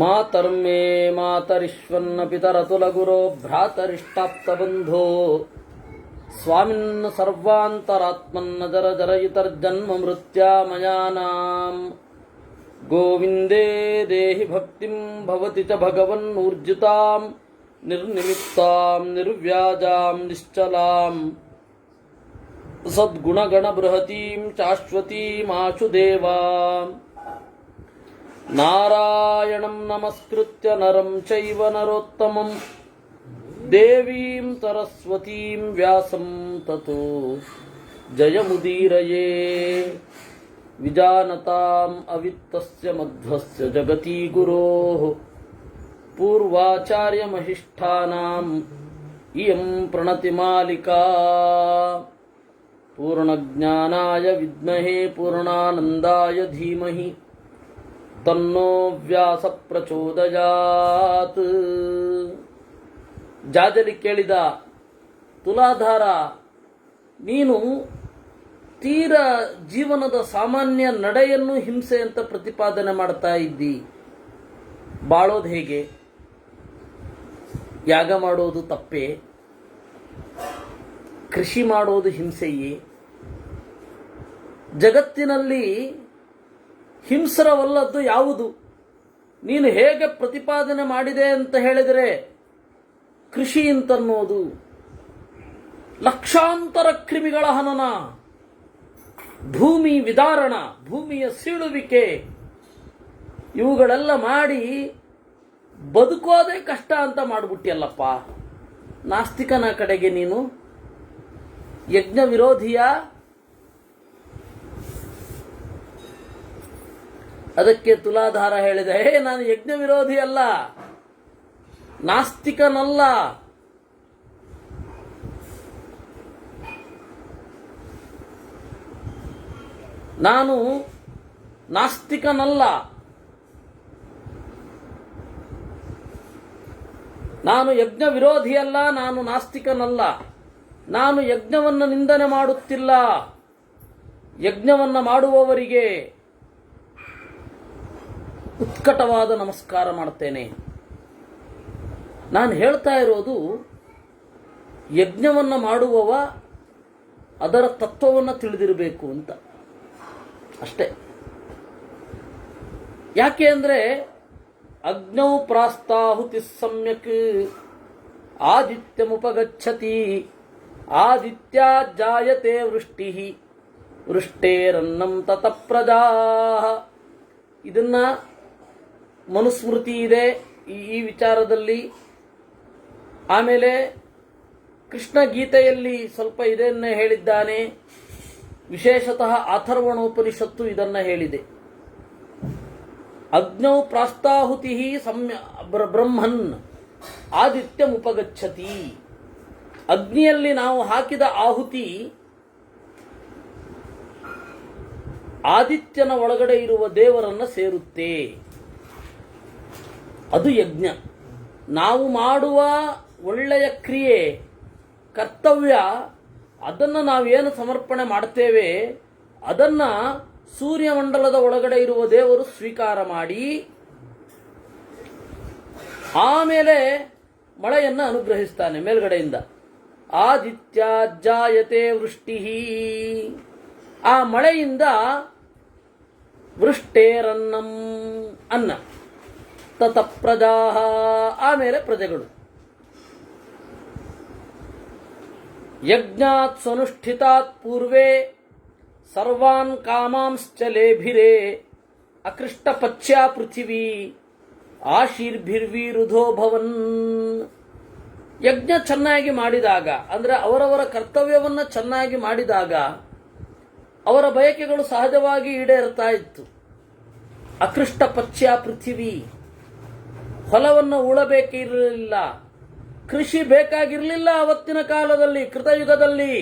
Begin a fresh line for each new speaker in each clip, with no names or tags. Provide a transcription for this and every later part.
ಮಾತರ್ಮೇ ಮಾತರಿಶ್ವನ್ನ ಪಿತರತುಲಗುರೋ ಭ್ರಾತರಿಷ್ಟಾಪ್ತಬಂಧೋ ಸ್ವಾಮಿನ್ನ ಸರ್ವಾಂತರಾತ್ಮನ್ನ ಜರ ಜರಯಿತರ್ಜನ್ಮ ಮೃತ್ಯಾಮಯಾನಾಂ ಗೋವಿಂದೇ ದೇಹಿ ಭಕ್ತಿಂ ಭವತಿ ಚ ಭಗವನ್ನೂರ್ಜಿತಾಂ ನಿರ್ನಿಮಿತ್ತಾಂ ನಿರ್ವ್ಯಾಜಾಂ ನಿಶ್ಚಲಾಂ ಸದ್ಗುಣಗಣ ಬೃಹತೀಂ ಶಾಶ್ವತೀಮಾಶು ದೇವಾಂ ನಾರಾಯಣಂ ನಮಸ್ಕೃತ್ಯ ನರಂ ಚೈವ ನರೋತ್ತಮಂ ದೇವೀಂ ಸರಸ್ವತೀಂ ವ್ಯಾಸಂ ತತೋ ಜಯಮುದೀರಯೇ ವಿಜಾನತಾಂ ಅವಿತ್ತಸ್ಯ ಮಧ್ವಸ್ಯ ಜಗತಿ ಗುರೋಃ ಪೂರ್ವಾಚಾರ್ಯಮಹಿಷ್ಠಾನಾಂ ಇಯಂ ಪ್ರಣತಿಮಾಲಿಕಾ ಪೂರ್ಣಜ್ಞಾನಾಯ ವಿದ್ಮಹೇ ಪೂರ್ಣಾನಂದಾಯ ಧೀಮಹಿ ತನ್ನೋ ವ್ಯಾಸ ಪ್ರಚೋದಯಾತ್. ಜಾಜಲಿ ಕೇಳಿದ, ತುಲಾಧಾರ, ನೀನು ತೀರ ಜೀವನದ ಸಾಮಾನ್ಯ ನಡೆಯನ್ನು ಹಿಂಸೆ ಅಂತ ಪ್ರತಿಪಾದನೆ ಮಾಡ್ತಾ ಇದ್ದಿ. ಬಾಳೋದು ಹೇಗೆ? ಯಾಗ ಮಾಡೋದು ತಪ್ಪೇ? ಕೃಷಿ ಮಾಡೋದು ಹಿಂಸೆಯೇ? ಜಗತ್ತಿನಲ್ಲಿ ಹಿಂಸರವಲ್ಲದ್ದು ಯಾವುದು? ನೀನು ಹೇಗೆ ಪ್ರತಿಪಾದನೆ ಮಾಡಿದೆ ಅಂತ ಹೇಳಿದರೆ ಕೃಷಿ ಅಂತನ್ನೋದು, ಲಕ್ಷಾಂತರ ಕ್ರಿಮಿಗಳ ಹನನ, ಭೂಮಿ ವಿದಾರಣ, ಭೂಮಿಯ ಸೀಳುವಿಕೆ, ಇವುಗಳೆಲ್ಲ ಮಾಡಿ ಬದುಕೋದೇ ಕಷ್ಟ ಅಂತ ಮಾಡಿಬಿಟ್ಟಿಯಲ್ಲಪ್ಪ. ನಾಸ್ತಿಕನ ಕಡೆಗೆ ನೀನು ಯಜ್ಞ ವಿರೋಧಿಯ? ಅದಕ್ಕೆ ತುಲಾಧಾರ ಹೇಳಿದೆ, ನಾನು ಯಜ್ಞ ವಿರೋಧಿ ಅಲ್ಲ, ನಾಸ್ತಿಕನಲ್ಲ. ನಾನು ನಾಸ್ತಿಕನಲ್ಲ, ನಾನು ಯಜ್ಞ ವಿರೋಧಿಯಲ್ಲ, ನಾನು ನಾಸ್ತಿಕನಲ್ಲ. ನಾನು ಯಜ್ಞವನ್ನು ನಿಂದನೆ ಮಾಡುತ್ತಿಲ್ಲ. ಯಜ್ಞವನ್ನು ಮಾಡುವವರಿಗೆ ಉತ್ಕಟವಾದ ನಮಸ್ಕಾರ ಮಾಡ್ತೇನೆ. ನಾನು ಹೇಳ್ತಾ ಇರೋದು, ಯಜ್ಞವನ್ನು ಮಾಡುವವ ಅದರ ತತ್ವವನ್ನು ತಿಳಿದಿರಬೇಕು ಅಂತ ಅಷ್ಟೇ. ಯಾಕೆ ಅಂದರೆ ಅಗ್ನೌ ಪ್ರಾಸ್ತಾಹುತಿ ಸಮ್ಯಕ್ ಆದಿತ್ಯಮುಪಗಚ್ಚತಿ ಆದಿತ್ಯ ಜಾಯತೆ ವೃಷ್ಟಿ ವೃಷ್ಟೇರನ್ನಂ ತತ ಪ್ರಜಾ. ಇದನ್ನ ಮನುಸ್ಮೃತಿ ಇದೆ ಈ ವಿಚಾರದಲ್ಲಿ. ಆಮೇಲೆ ಕೃಷ್ಣ ಗೀತೆಯಲ್ಲಿ ಸ್ವಲ್ಪ ಇದನ್ನೇ ಹೇಳಿದ್ದಾನೆ. ವಿಶೇಷತಃ ಅಥರ್ವಣೋಪನಿಷತ್ತು ಇದನ್ನ ಹೇಳಿದೆ. ಅಗ್ನೌ ಪ್ರಾಸ್ತಾಹುತಿ ಬ್ರಹ್ಮನ್ ಆದಿತ್ಯಮುಪಗಚ್ಚತಿ. ಅಗ್ನಿಯಲ್ಲಿ ನಾವು ಹಾಕಿದ ಆಹುತಿ ಆದಿತ್ಯನ ಒಳಗಡೆ ಇರುವ ದೇವರನ್ನ ಸೇರುತ್ತೆ. ಅದು ಯಜ್ಞ. ನಾವು ಮಾಡುವ ಒಳ್ಳೆಯ ಕ್ರಿಯೆ, ಕರ್ತವ್ಯ, ಅದನ್ನು ನಾವೇನು ಸಮರ್ಪಣೆ ಮಾಡ್ತೇವೆ ಅದನ್ನ ಸೂರ್ಯಮಂಡಲದ ಒಳಗಡೆ ಇರುವ ದೇವರು ಸ್ವೀಕಾರ ಮಾಡಿ ಆಮೇಲೆ ಮಳೆಯನ್ನು ಅನುಗ್ರಹಿಸ್ತಾನೆ ಮೇಲ್ಗಡೆಯಿಂದ. ಆದಿತ್ಯ ಜಾಯತೆ ವೃಷ್ಟಿ. ಆ ಮಳೆಯಿಂದ ವೃಷ್ಟೇರನ್ನಂ ಅನ್ನ, ತತ ಪ್ರಜಾ, ಆಮೇಲೆ ಪ್ರಜೆಗಳು. ಯಜ್ಞಾತ್ ಸ್ವನುಷ್ಠಿತಾತ್ ಪೂರ್ವೇ ಸರ್ವಾನ್ ಕಾಮಾಂಶ್ಚ ಲೇಭಿರೇ ಅಕೃಷ್ಟ ಪಚ್ಯಾ ಪೃಥಿವೀ ಆಶೀರ್ಭಿರ್ವಿರುಧೋ ಭವನ್. ಯಜ್ಞ ಚೆನ್ನಾಗಿ ಮಾಡಿದಾಗ, ಅಂದರೆ ಅವರವರ ಕರ್ತವ್ಯವನ್ನ ಚೆನ್ನಾಗಿ ಮಾಡಿದಾಗ ಅವರ ಬಯಕೆಗಳು ಸಹಜವಾಗಿ ಈಡೇರ್ತಾ ಇತ್ತು. ಅಕೃಷ್ಟ ಪಚ್ಯಾ ಪೃಥಿವೀ, ಹೊಲವನ್ನು ಉಳಬೇಕಿರಲಿಲ್ಲ, ಕೃಷಿ ಬೇಕಾಗಿರಲಿಲ್ಲ. ಅವತ್ತಿನ ಕಾಲದಲ್ಲಿ, ಕೃತಯುಗದಲ್ಲಿ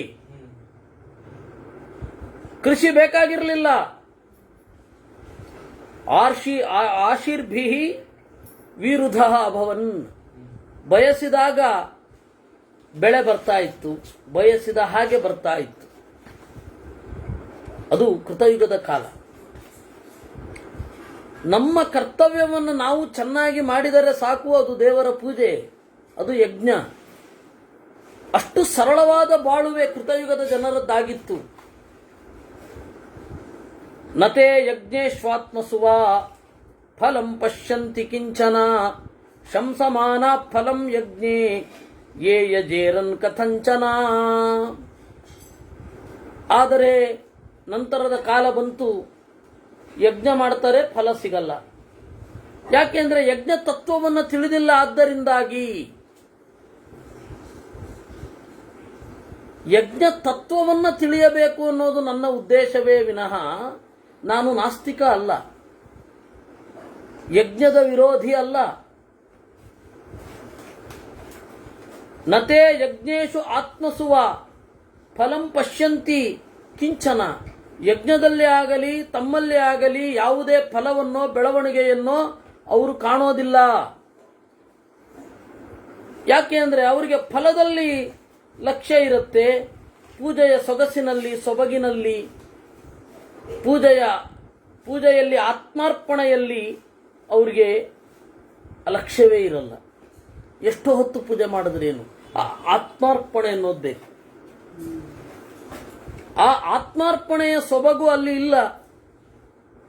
ಕೃಷಿ ಬೇಕಾಗಿರಲಿಲ್ಲ. ಆಶೀರ್ಭಿ ವಿರುಧ ಅಭವನ್. ಬಯಸಿದಾಗ ಬೆಳೆ ಬರ್ತಾ ಇತ್ತು, ಬಯಸಿದ ಹಾಗೆ ಬರ್ತಾ ಇತ್ತು. ಅದು ಕೃತಯುಗದ ಕಾಲ. ನಮ್ಮ ಕರ್ತವ್ಯವನ್ನು ನಾವು ಚೆನ್ನಾಗಿ ಮಾಡಿದರೆ ಸಾಕು, ಅದು ದೇವರ ಪೂಜೆ, ಅದು ಯಜ್ಞ. ಅಷ್ಟು ಸರಳವಾದ ಬಾಳುವೆ ಕೃತಯುಗದ ಜನರದ್ದಾಗಿತ್ತು. ನತೇ ಯಜ್ಞೇಶ್ವಾತ್ಮಸುವ ಫಲಂ ಪಶ್ಯಂತಿ ಕಿಂಚನ ಶಂಸಮಾನ ಫಲಂ ಯಜ್ಞೆ ಯೇ ಯಜೇರನ್ ಕಥಂಚನ. ಆದರೆ ನಂತರದ ಕಾಲ ಬಂತು, ಯಜ್ಞ ಮಾಡ್ತಾರೆ, ಫಲ ಸಿಗಲ್ಲ. ಯಾಕೆಂದ್ರೆ ಯಜ್ಞ ತತ್ವವನ್ನು ತಿಳಿದಿಲ್ಲ. ಆದ್ದರಿಂದಾಗಿ ಯಜ್ಞ ತತ್ವವನ್ನು ತಿಳಿಯಬೇಕು ಅನ್ನೋದು ನನ್ನ ಉದ್ದೇಶವೇ ವಿನಃ ನಾನು ನಾಸ್ತಿಕ ಅಲ್ಲ, ಯಜ್ಞದ ವಿರೋಧಿ ಅಲ್ಲ. ನತೇ ಯಜ್ಞೇಶು ಆತ್ಮಸುವ ಫಲಂ ಪಶ್ಯಂತಿ ಕಿಂಚನ. ಯಜ್ಞದಲ್ಲೇ ಆಗಲಿ ತಮ್ಮಲ್ಲೇ ಆಗಲಿ ಯಾವುದೇ ಫಲವನ್ನೋ ಬೆಳವಣಿಗೆಯನ್ನೋ ಅವರು ಕಾಣೋದಿಲ್ಲ. ಯಾಕೆ ಅಂದರೆ ಅವರಿಗೆ ಫಲದಲ್ಲಿ ಲಕ್ಷ್ಯ ಇರುತ್ತೆ, ಪೂಜೆಯ ಸೊಗಸಿನಲ್ಲಿ ಸೊಬಗಿನಲ್ಲಿ, ಪೂಜೆಯಲ್ಲಿ ಆತ್ಮಾರ್ಪಣೆಯಲ್ಲಿ ಅವರಿಗೆ ಲಕ್ಷ್ಯವೇ ಇರಲ್ಲ. ಎಷ್ಟು ಹೊತ್ತು ಪೂಜೆ ಮಾಡಿದ್ರೇನು, ಆ ಆತ್ಮಾರ್ಪಣೆ ಅನ್ನೋದು ಬೇಕು. ಆ ಆತ್ಮಾರ್ಪಣೆಯ ಸೊಬಗು ಅಲ್ಲಿ ಇಲ್ಲ.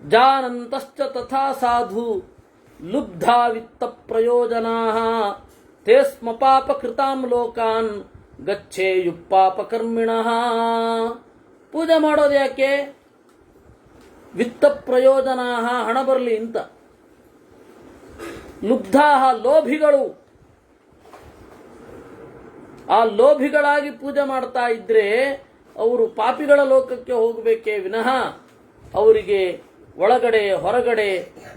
ಜಾನಂತಶ್ಚ ತಥಾ ಸಾಧು ಲುಬ್ಧಾ ವಿತ್ತ ಪ್ರಯೋಜನಾ ತೇ ಸ್ಮ ಪಾಪ ಕೃತಾಂ ಲೋಕಾನ್ ಗಚ್ಚೇಯುಪಾಪ ಕರ್ಮಿಣಃ. ಪೂಜೆ ಮಾಡೋದು ಯಾಕೆ? ವಿತ್ತ ಪ್ರಯೋಜನಾ, ಹಣ ಬರಲಿ ಅಂತ. ಲುಬ್ಧಾ, ಲೋಭಿಗಳು. ಆ ಲೋಭಿಗಳಾಗಿ ಪೂಜೆ ಮಾಡ್ತಾ ಇದ್ರೆ ಅವರು ಪಾಪಿಗಳ ಲೋಕಕ್ಕೆ ಹೋಗಬೇಕೇ ವಿನಃ ಅವರಿಗೆ ಒಳಗಡೆ ಹೊರಗಡೆ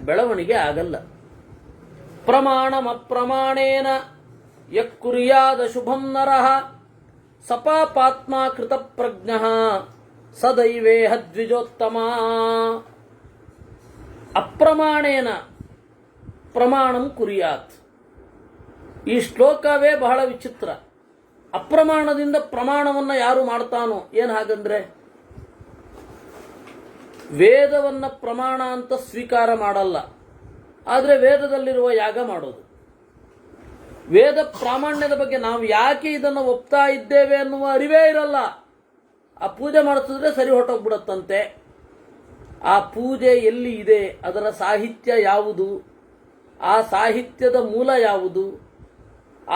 ಬೆಳವಣಿಗೆ ಆಗಲ್ಲ. ಪ್ರಮಾಣಮಪ್ರಮಾಣೇನ ಯಕ್ಕುರ್ಯಾದ ಶುಭಂ ನರಃ ಸಪಾಪಾತ್ಮ ಕೃತ ಪ್ರಜ್ಞಃ ಸದೈವೇಹ ದ್ವಿಜೋತ್ತಮ. ಅಪ್ರಮಾಣೇನ ಪ್ರಮಾಣಂ ಕುರ್ಯಾತ್. ಈ ಶ್ಲೋಕವೇ ಬಹಳ ವಿಚಿತ್ರ. ಅಪ್ರಮಾಣದಿಂದ ಪ್ರಮಾಣವನ್ನ ಯಾರು ಮಾಡ್ತಾನೋ, ಏನ್ ಹಾಗಂದ್ರೆ ವೇದವನ್ನ ಪ್ರಮಾಣ ಅಂತ ಸ್ವೀಕಾರ ಮಾಡಲ್ಲ, ಆದರೆ ವೇದದಲ್ಲಿರುವ ಯಾಗ ಮಾಡೋದು. ವೇದ ಪ್ರಾಮಾಣ್ಯದ ಬಗ್ಗೆ ನಾವು ಯಾಕೆ ಇದನ್ನು ಒಪ್ತಾ ಇದ್ದೇವೆ ಅನ್ನುವ ಅರಿವೇ ಇರಲ್ಲ. ಆ ಪೂಜೆ ಮಾಡಿಸಿದ್ರೆ ಸರಿ ಹೊರಟೋಗ್ಬಿಡತ್ತಂತೆ. ಆ ಪೂಜೆ ಎಲ್ಲಿ ಇದೆ, ಅದರ ಸಾಹಿತ್ಯ ಯಾವುದು, ಆ ಸಾಹಿತ್ಯದ ಮೂಲ ಯಾವುದು,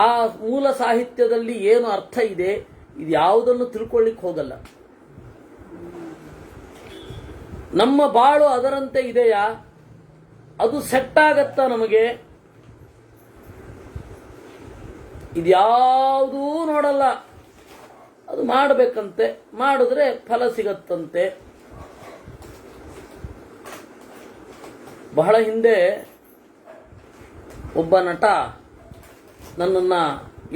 ಆ ಮೂಲ ಸಾಹಿತ್ಯದಲ್ಲಿ ಏನು ಅರ್ಥ ಇದೆ, ಇದು ಯಾವುದನ್ನು ತಿಳ್ಕೊಳ್ಳಿಕ್ಕೆ ಹೋಗಲ್ಲ. ನಮ್ಮ ಬಾಳು ಅದರಂತೆ ಇದೆಯಾ? ಅದು ಸೆಟ್ ಆಗತ್ತಾ ನಮಗೆ? ಇದ್ಯಾವುದೂ ನೋಡಲ್ಲ. ಅದು ಮಾಡಬೇಕಂತೆ, ಮಾಡಿದ್ರೆ ಫಲ ಸಿಗತ್ತಂತೆ. ಬಹಳ ಹಿಂದೆ ಒಬ್ಬ ನಟ ನನ್ನನ್ನು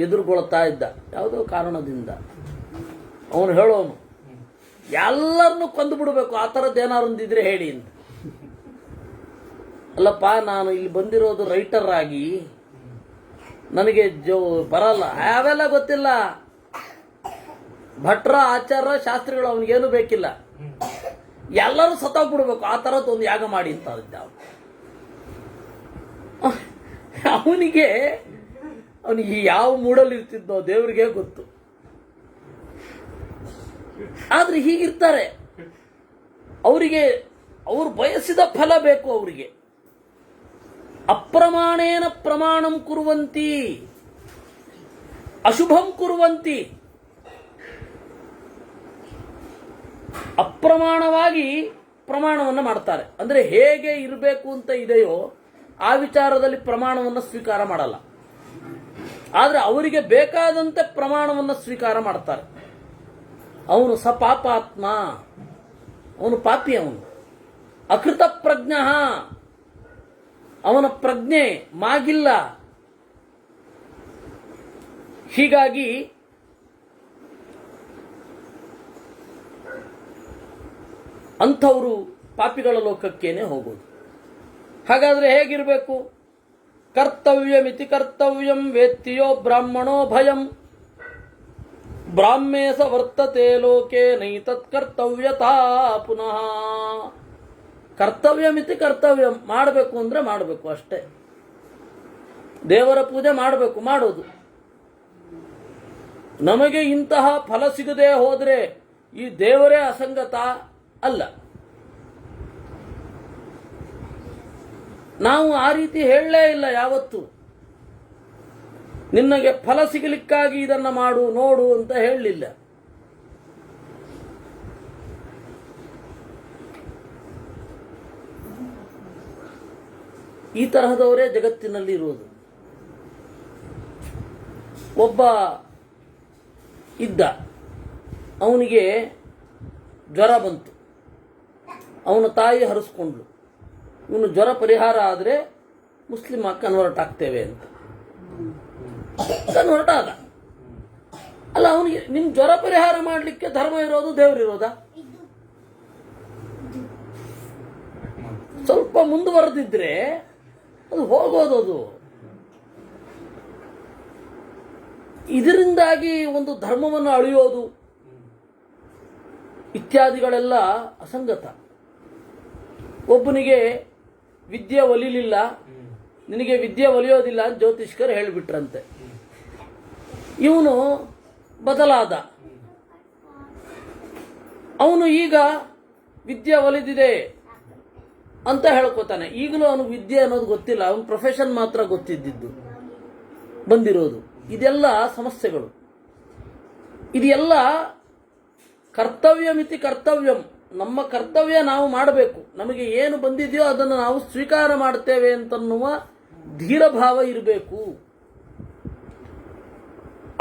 ಎದುರುಗೊಳ್ತಾ ಇದ್ದ ಯಾವುದೋ ಕಾರಣದಿಂದ. ಅವನು ಹೇಳೋನು, ಎಲ್ಲರನ್ನೂ ಕೊಂದು ಬಿಡಬೇಕು, ಆ ಥರದ್ದು ಏನಾರು ಒಂದಿದ್ರೆ ಹೇಳಿ ಅಂತ. ಅಲ್ಲಪ್ಪ, ನಾನು ಇಲ್ಲಿ ಬಂದಿರೋದು ರೈಟರ್ ಆಗಿ, ನನಗೆ ಬರಲ್ಲ, ಅವೆಲ್ಲ ಗೊತ್ತಿಲ್ಲ. ಭಟ್ರ ಆಚಾರ್ಯ ಶಾಸ್ತ್ರಿಗಳು ಅವನಿಗೇನು ಬೇಕಿಲ್ಲ, ಎಲ್ಲರೂ ಸತ್ತೋಗ್ಬಿಡ್ಬೇಕು, ಆ ಥರದ್ದು ಒಂದು ಯಾಗ ಮಾಡಿ ಅಂತ ಇದ್ದ. ಅವನಿಗೆ ಯಾವ ಮೂಡಲ್ಲಿ ಇರ್ತಿದ್ದೋ ದೇವರಿಗೆ ಗೊತ್ತು. ಆದ್ರೆ ಹೀಗಿರ್ತಾರೆ. ಅವರಿಗೆ ಅವರು ಬಯಸಿದ ಫಲ ಬೇಕು. ಅವರಿಗೆ ಅಪ್ರಮಾಣೇನ ಪ್ರಮಾಣಂ ಕುರುವಂತಿ ಅಶುಭಂ ಕುರುವಂತಿ. ಅಪ್ರಮಾಣವಾಗಿ ಪ್ರಮಾಣವನ್ನು ಮಾಡ್ತಾರೆ. ಅಂದ್ರೆ ಹೇಗೆ ಇರಬೇಕು ಅಂತ ಇದೆಯೋ ಆ ವಿಚಾರದಲ್ಲಿ ಪ್ರಮಾಣವನ್ನು ಸ್ವೀಕಾರ ಮಾಡಲ್ಲ. ಆದ್ರೆ ಅವರಿಗೆ ಬೇಕಾದಂತೆ ಪ್ರಮಾಣವನ್ನು ಸ್ವೀಕಾರ ಮಾಡ್ತಾರೆ. ಅವನು ಸಪಾಪಾತ್ಮ, ಅವನು ಪಾಪಿ, ಅವನು ಅಕೃತ ಪ್ರಜ್ಞ, ಅವನ ಪ್ರಜ್ಞೆ ಮಾಗಿಲ್ಲ. ಹೀಗಾಗಿ ಅಂಥವರು ಪಾಪಿಗಳ ಲೋಕಕ್ಕೇನೆ ಹೋಗೋದು. ಹಾಗಾದ್ರೆ ಹೇಗಿರಬೇಕು? ಕರ್ತವ್ಯಮಿತಿ ಕರ್ತವ್ಯಂ ವೇತ್ತಿಯೋ ಬ್ರಾಹ್ಮಣೋ ಭಯಂ ಬ್ರಾಹ್ಮೇ ಸ ವರ್ತತೆ ಲೋಕೆ ನೈತತ್ ಕರ್ತವ್ಯತಾ ಪುನಃ. ಕರ್ತವ್ಯ ಮಿತಿ ಕರ್ತವ್ಯ, ಮಾಡಬೇಕು ಅಂದರೆ ಮಾಡಬೇಕು ಅಷ್ಟೇ. ದೇವರ ಪೂಜೆ ಮಾಡಬೇಕು, ಮಾಡೋದು. ನಮಗೆ ಇಂತಹ ಫಲ ಸಿಗದೆ ಹೋದರೆ ಈ ದೇವರೇ ಅಸಂಗತ ಅಲ್ಲ. ನಾವು ಆ ರೀತಿ ಹೇಳಲೇ ಇಲ್ಲ ಯಾವತ್ತು. ನಿನಗೆ ಫಲ ಸಿಗಲಿಕ್ಕಾಗಿ ಇದನ್ನು ಮಾಡು ನೋಡು ಅಂತ ಹೇಳಲಿಲ್ಲ. ಈ ತರಹದವರೇ ಜಗತ್ತಿನಲ್ಲಿ ಇರುವುದು. ಒಬ್ಬ ಇದ್ದ, ಅವನಿಗೆ ಜ್ವರ ಬಂತು, ಅವನ ತಾಯಿ ಹರಿಸ್ಕೊಂಡ್ಳು, ಇವನು ಜ್ವರ ಪರಿಹಾರ ಆದರೆ ಮುಸ್ಲಿಂ ಕನ್ವರ್ಟ್ ಆಗ್ತೇವೆ ಅಂತ ಕನ್ವರ್ಟ್ ಆದ. ಅಲ್ಲ, ಅವನಿಗೆ ನಿಮ್ ಜ್ವರ ಪರಿಹಾರ ಮಾಡಲಿಕ್ಕೆ ಧರ್ಮ ಇರೋದು ದೇವರಿರೋದಾ? ಸ್ವಲ್ಪ ಮುಂದುವರೆದಿದ್ರೆ ಅದು ಹೋಗೋದು. ಇದರಿಂದಾಗಿ ಒಂದು ಧರ್ಮವನ್ನು ಅಳಿಯೋದು ಇತ್ಯಾದಿಗಳೆಲ್ಲ ಅಸಂಗತ. ಒಬ್ಬನಿಗೆ ವಿದ್ಯೆ ಒಲಿಲಿಲ್ಲ, ನಿನಗೆ ವಿದ್ಯೆ ಒಲಿಯೋದಿಲ್ಲ ಅಂತ ಜ್ಯೋತಿಷ್ಕರು ಹೇಳಿಬಿಟ್ರಂತೆ. ಇವನು ಬದಲಾದ, ಅವನು ಈಗ ವಿದ್ಯೆ ಒಲಿದಿದೆ ಅಂತ ಹೇಳ್ಕೊತಾನೆ. ಈಗಲೂ ಅವನಿಗೆ ವಿದ್ಯೆ ಅನ್ನೋದು ಗೊತ್ತಿಲ್ಲ, ಅವನ ಪ್ರೊಫೆಷನ್ ಮಾತ್ರ ಗೊತ್ತಿದ್ದು ಬಂದಿರೋದು. ಇದೆಲ್ಲ ಸಮಸ್ಯೆಗಳು. ಇದೆಲ್ಲ ಕರ್ತವ್ಯ ಮಿತಿ ಕರ್ತವ್ಯಂ. ನಮ್ಮ ಕರ್ತವ್ಯ ನಾವು ಮಾಡಬೇಕು. ನಮಗೆ ಏನು ಬಂದಿದೆಯೋ ಅದನ್ನು ನಾವು ಸ್ವೀಕಾರ ಮಾಡ್ತೇವೆ ಅಂತನ್ನುವ ಧೀರಭಾವ ಇರಬೇಕು.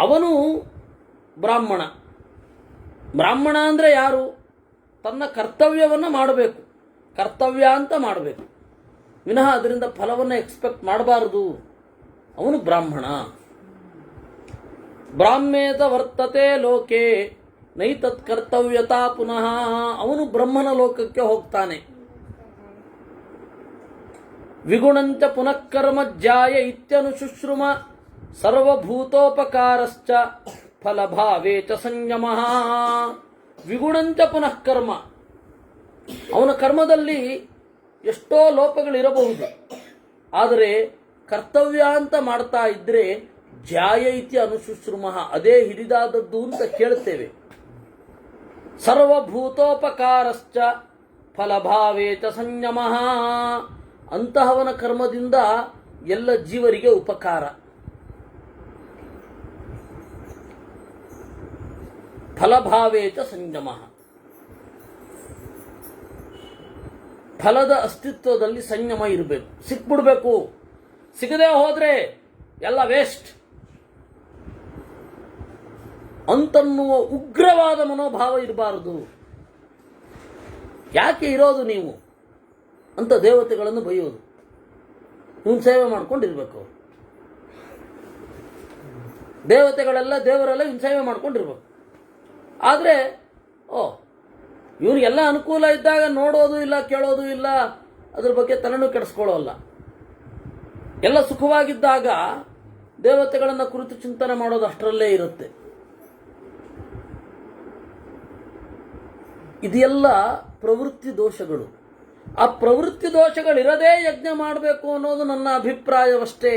ಅವನು ಬ್ರಾಹ್ಮಣ. ಬ್ರಾಹ್ಮಣ ಅಂದರೆ ಯಾರು? ತನ್ನ ಕರ್ತವ್ಯವನ್ನು ಮಾಡಬೇಕು, ಕರ್ತವ್ಯ ಅಂತ ಮಾಡಬೇಕು, ವಿನಃ ಅದರಿಂದ ಫಲವನ್ನು ಎಕ್ಸ್ಪೆಕ್ಟ್ ಮಾಡಬಾರದು. ಅವನು ಬ್ರಾಹ್ಮಣ. ಬ್ರಾಹ್ಮೇತ ವರ್ತತೆ ಲೋಕೆ ನೈತತ್ ಕರ್ತವ್ಯತಾ ಪುನಃ. ಅವನು ಬ್ರಹ್ಮನ ಲೋಕಕ್ಕೆ ಹೋಗ್ತಾನೆ. ವಿಗುಣಂಚ ಪುನಃಕರ್ಮ ಜ್ಯಾಯ ಇತ್ಯನುಶುಶ್ರುಮ ಸರ್ವಭೂತೋಪಕಾರಶ್ಚ ಫಲಭಾವೇ ಚ ಸಂಯಮ. ವಿಗುಣಂಚ ಪುನಃಕರ್ಮ, ಅವನ ಕರ್ಮದಲ್ಲಿ ಎಷ್ಟೋ ಲೋಪಗಳಿರಬಹುದು, ಆದರೆ ಕರ್ತವ್ಯ ಅಂತ ಮಾಡ್ತಾ ಇದ್ರೆ ಜ್ಯಾಯ ಇತಿ ಅನುಶುಶ್ರುಮ, ಅದೇ ಹಿರಿದಾದದ್ದು ಅಂತ ಕೇಳ್ತೇವೆ. ಸರ್ವಭೂತೋಪಕಾರಶ್ಚ ಫಲಭಾವೇ ಚ ಸಂಯಮ. ಅಂತಹವನ ಕರ್ಮದಿಂದ ಎಲ್ಲ ಜೀವರಿಗೆ ಉಪಕಾರ. ಫಲಭಾವೇ ಚ ಸಂಯಮ. ಫಲದ ಅಸ್ತಿತ್ವದಲ್ಲಿ ಸಂಯಮ ಇರಬೇಕು. ಸಿಕ್ಬಿಡ್ಬೇಕು, ಸಿಗದೆ ಹೋದ್ರೆ ಎಲ್ಲ ವೇಸ್ಟ್ ಅಂತನ್ನುವ ಉಗ್ರವಾದ ಮನೋಭಾವ ಇರಬಾರದು. ಯಾಕೆ ಇರೋದು ನೀವು ಅಂತ ದೇವತೆಗಳನ್ನು ಬೈಯೋದು. ಇವನು ಸೇವೆ ಮಾಡ್ಕೊಂಡಿರ್ಬೇಕು. ದೇವರೆಲ್ಲ ಇವನು ಸೇವೆ ಮಾಡ್ಕೊಂಡಿರ್ಬೇಕು. ಆದರೆ ಇವನಿಗೆಲ್ಲ ಅನುಕೂಲ ಇದ್ದಾಗ ನೋಡೋದು ಇಲ್ಲ, ಕೇಳೋದು ಇಲ್ಲ, ಅದ್ರ ಬಗ್ಗೆ ತಲೆನೂ ಕೆಡಿಸ್ಕೊಳ್ಳೋಲ್ಲ. ಎಲ್ಲ ಸುಖವಾಗಿದ್ದಾಗ ದೇವತೆಗಳನ್ನು ಕುರಿತು ಚಿಂತನೆ ಮಾಡೋದು ಅಷ್ಟರಲ್ಲೇ ಇರುತ್ತೆ. ಇದೆಲ್ಲ ಪ್ರವೃತ್ತಿ ದೋಷಗಳು. ಆ ಪ್ರವೃತ್ತಿ ದೋಷಗಳಿರದೇ ಯಜ್ಞ ಮಾಡಬೇಕು ಅನ್ನೋದು ನನ್ನ ಅಭಿಪ್ರಾಯವಷ್ಟೇ.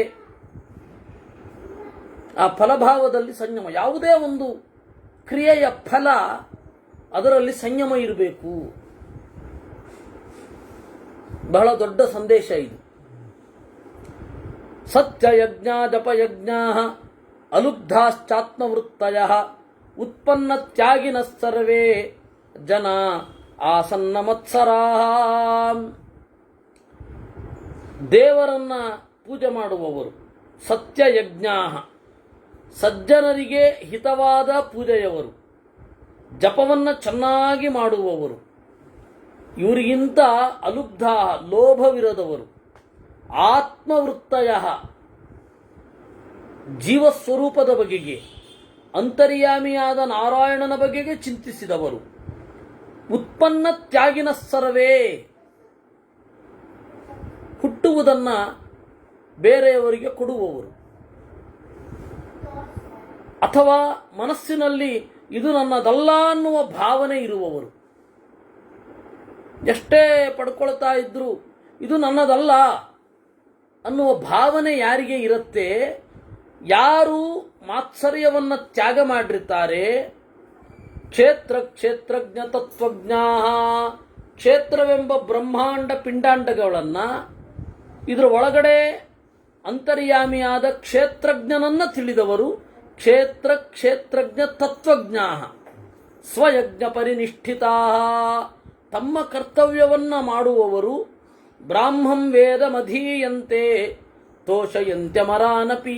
ಆ ಫಲಭಾವದಲ್ಲಿ ಸಂಯಮ. ಯಾವುದೇ ಒಂದು ಕ್ರಿಯೆಯ ಫಲ, ಅದರಲ್ಲಿ ಸಂಯಮ ಇರಬೇಕು. ಬಹಳ ದೊಡ್ಡ ಸಂದೇಶ ಇದು. ಸತ್ಯಯಜ್ಞ ಜಪಯಜ್ಞ ಅಲುಬ್ಧಾಶ್ಚಾತ್ಮವೃತ್ತಯ ಉತ್ಪನ್ನ ತ್ಯಾಗಿನ ಸರ್ವೇ ಜನ ಆಸನ್ನ ಮತ್ಸರಾ. ದೇವರನ್ನ ಪೂಜೆ ಮಾಡುವವರು ಸತ್ಯಯಜ್ಞ, ಸಜ್ಜನರಿಗೆ ಹಿತವಾದ ಪೂಜೆಯವರು, ಜಪವನ್ನು ಚೆನ್ನಾಗಿ ಮಾಡುವವರು, ಇವರಿಗಿಂತ ಅಲುಬ್ಧ ಲೋಭವಿರದವರು, ಆತ್ಮವೃತ್ತಯ ಜೀವಸ್ವರೂಪದ ಬಗೆಗೆ, ಅಂತರ್ಯಾಮಿಯಾದ ನಾರಾಯಣನ ಬಗೆಗೆ ಚಿಂತಿಸಿದವರು, ಉತ್ಪನ್ನ ತ್ಯಾಗಿನ ಸರ್ವೇ ಹುಟ್ಟುವುದನ್ನ ಬೇರೆಯವರಿಗೆ ಕೊಡುವವರು, ಅಥವಾ ಮನಸ್ಸಿನಲ್ಲಿ ಇದು ನನ್ನದಲ್ಲ ಅನ್ನುವ ಭಾವನೆ ಇರುವವರು. ಎಷ್ಟೇ ಪಡ್ಕೊಳ್ತಾ ಇದ್ರು ಇದು ನನ್ನದಲ್ಲ ಅನ್ನುವ ಭಾವನೆ ಯಾರಿಗೆ ಇರುತ್ತೆ, ಯಾರು ಮಾತ್ಸರ್ಯವನ್ನು ತ್ಯಾಗ ಮಾಡಿರ್ತಾರೆ, ಕ್ಷೇತ್ರಜ್ಞ ತತ್ವಜ್ಞ, ಕ್ಷೇತ್ರವೆಂಬ ಬ್ರಹ್ಮಾಂಡ ಪಿಂಡಾಂಡಗಳನ್ನು ಇದರ ಒಳಗಡೆ ಅಂತರ್ಯಾಮಿಯಾದ ಕ್ಷೇತ್ರಜ್ಞನನ್ನ ತಿಳಿದವರು ಕ್ಷೇತ್ರಜ್ಞ ತತ್ವಜ್ಞ, ಸ್ವಯಜ್ಞ ಪರಿನಿಷ್ಠಿತಾ, ತಮ್ಮ ಕರ್ತವ್ಯವನ್ನ ಮಾಡುವವರು, ಬ್ರಾಹ್ಮಂ ವೇದ ಮಧೀಯಂತೆ ತೋಷಯಂತ್ಯಮರಾನಪಿ,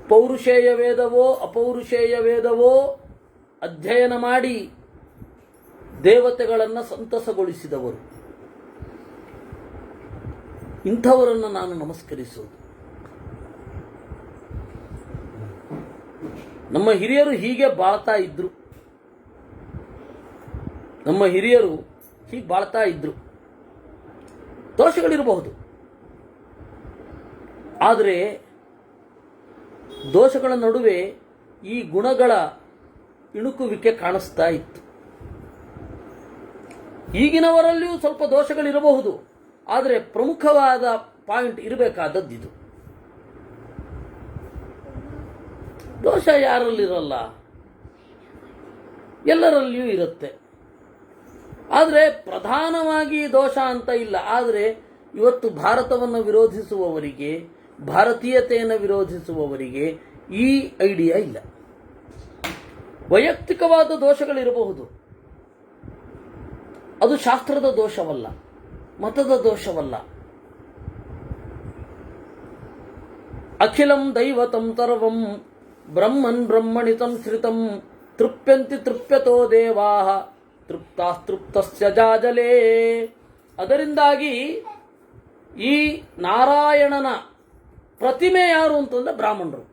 ಪೌರುಷೇಯ ವೇದವೋ ಅಪೌರುಷೇಯ ವೇದವೋ ಅಧ್ಯಯನ ಮಾಡಿ ದೇವತೆಗಳನ್ನು ಸಂತಸಗೊಳಿಸಿದವರು. ಇಂಥವರನ್ನು ನಾನು ನಮಸ್ಕರಿಸುವುದು. ನಮ್ಮ ಹಿರಿಯರು ಹೀಗೆ ಬಾಳ್ತಾ ಇದ್ರು. ನಮ್ಮ ಹಿರಿಯರು ಹೀಗೆ ಬಾಳ್ತಾ ಇದ್ರು. ದೋಷಗಳಿರಬಹುದು, ಆದರೆ ದೋಷಗಳ ನಡುವೆ ಈ ಗುಣಗಳ ಇಣುಕುವಿಕೆ ಕಾಣಿಸ್ತಾ ಇತ್ತು. ಈಗಿನವರಲ್ಲಿಯೂ ಸ್ವಲ್ಪ ದೋಷಗಳಿರಬಹುದು, ಆದರೆ ಪ್ರಮುಖವಾದ ಪಾಯಿಂಟ್ ಇರಬೇಕಾದದ್ದಿದು. ದೋಷ ಯಾರಲ್ಲಿರಲ್ಲ, ಎಲ್ಲರಲ್ಲಿಯೂ ಇರುತ್ತೆ. ಆದರೆ ಪ್ರಧಾನವಾಗಿ ದೋಷ ಅಂತ ಇಲ್ಲ. ಆದರೆ ಇವತ್ತು ಭಾರತವನ್ನು ವಿರೋಧಿಸುವವರಿಗೆ, ಭಾರತೀಯತೆಯನ್ನು ವಿರೋಧಿಸುವವರಿಗೆ ಈ ಐಡಿಯಾ ಇಲ್ಲ. ವೈಯಕ್ತಿಕವಾದ ದೋಷಗಳಿರಬಹುದು, ಅದು ಶಾಸ್ತ್ರದ ದೋಷವಲ್ಲ, ಮತದ ದೋಷವಲ್ಲ. ಅಖಿಲಂ ದೈವತಂ ಸರ್ವಂ ಬ್ರಹ್ಮನ್ ಬ್ರಹ್ಮಣಿ ಸಂಶ್ರಿತಂ ತೃಪ್ಯಂತಿ ತೃಪ್ಯತೋ ದೇವಾ ತೃಪ್ತಾಸ್ತೃಪ್ತಸ್ಯ ಜಾಜಲೇ. ಅದರಿಂದಾಗಿ ಈ ನಾರಾಯಣನ ಪ್ರತಿಮೆ ಯಾರು ಅಂತಂದ್ರೆ ಬ್ರಾಹ್ಮಣರು.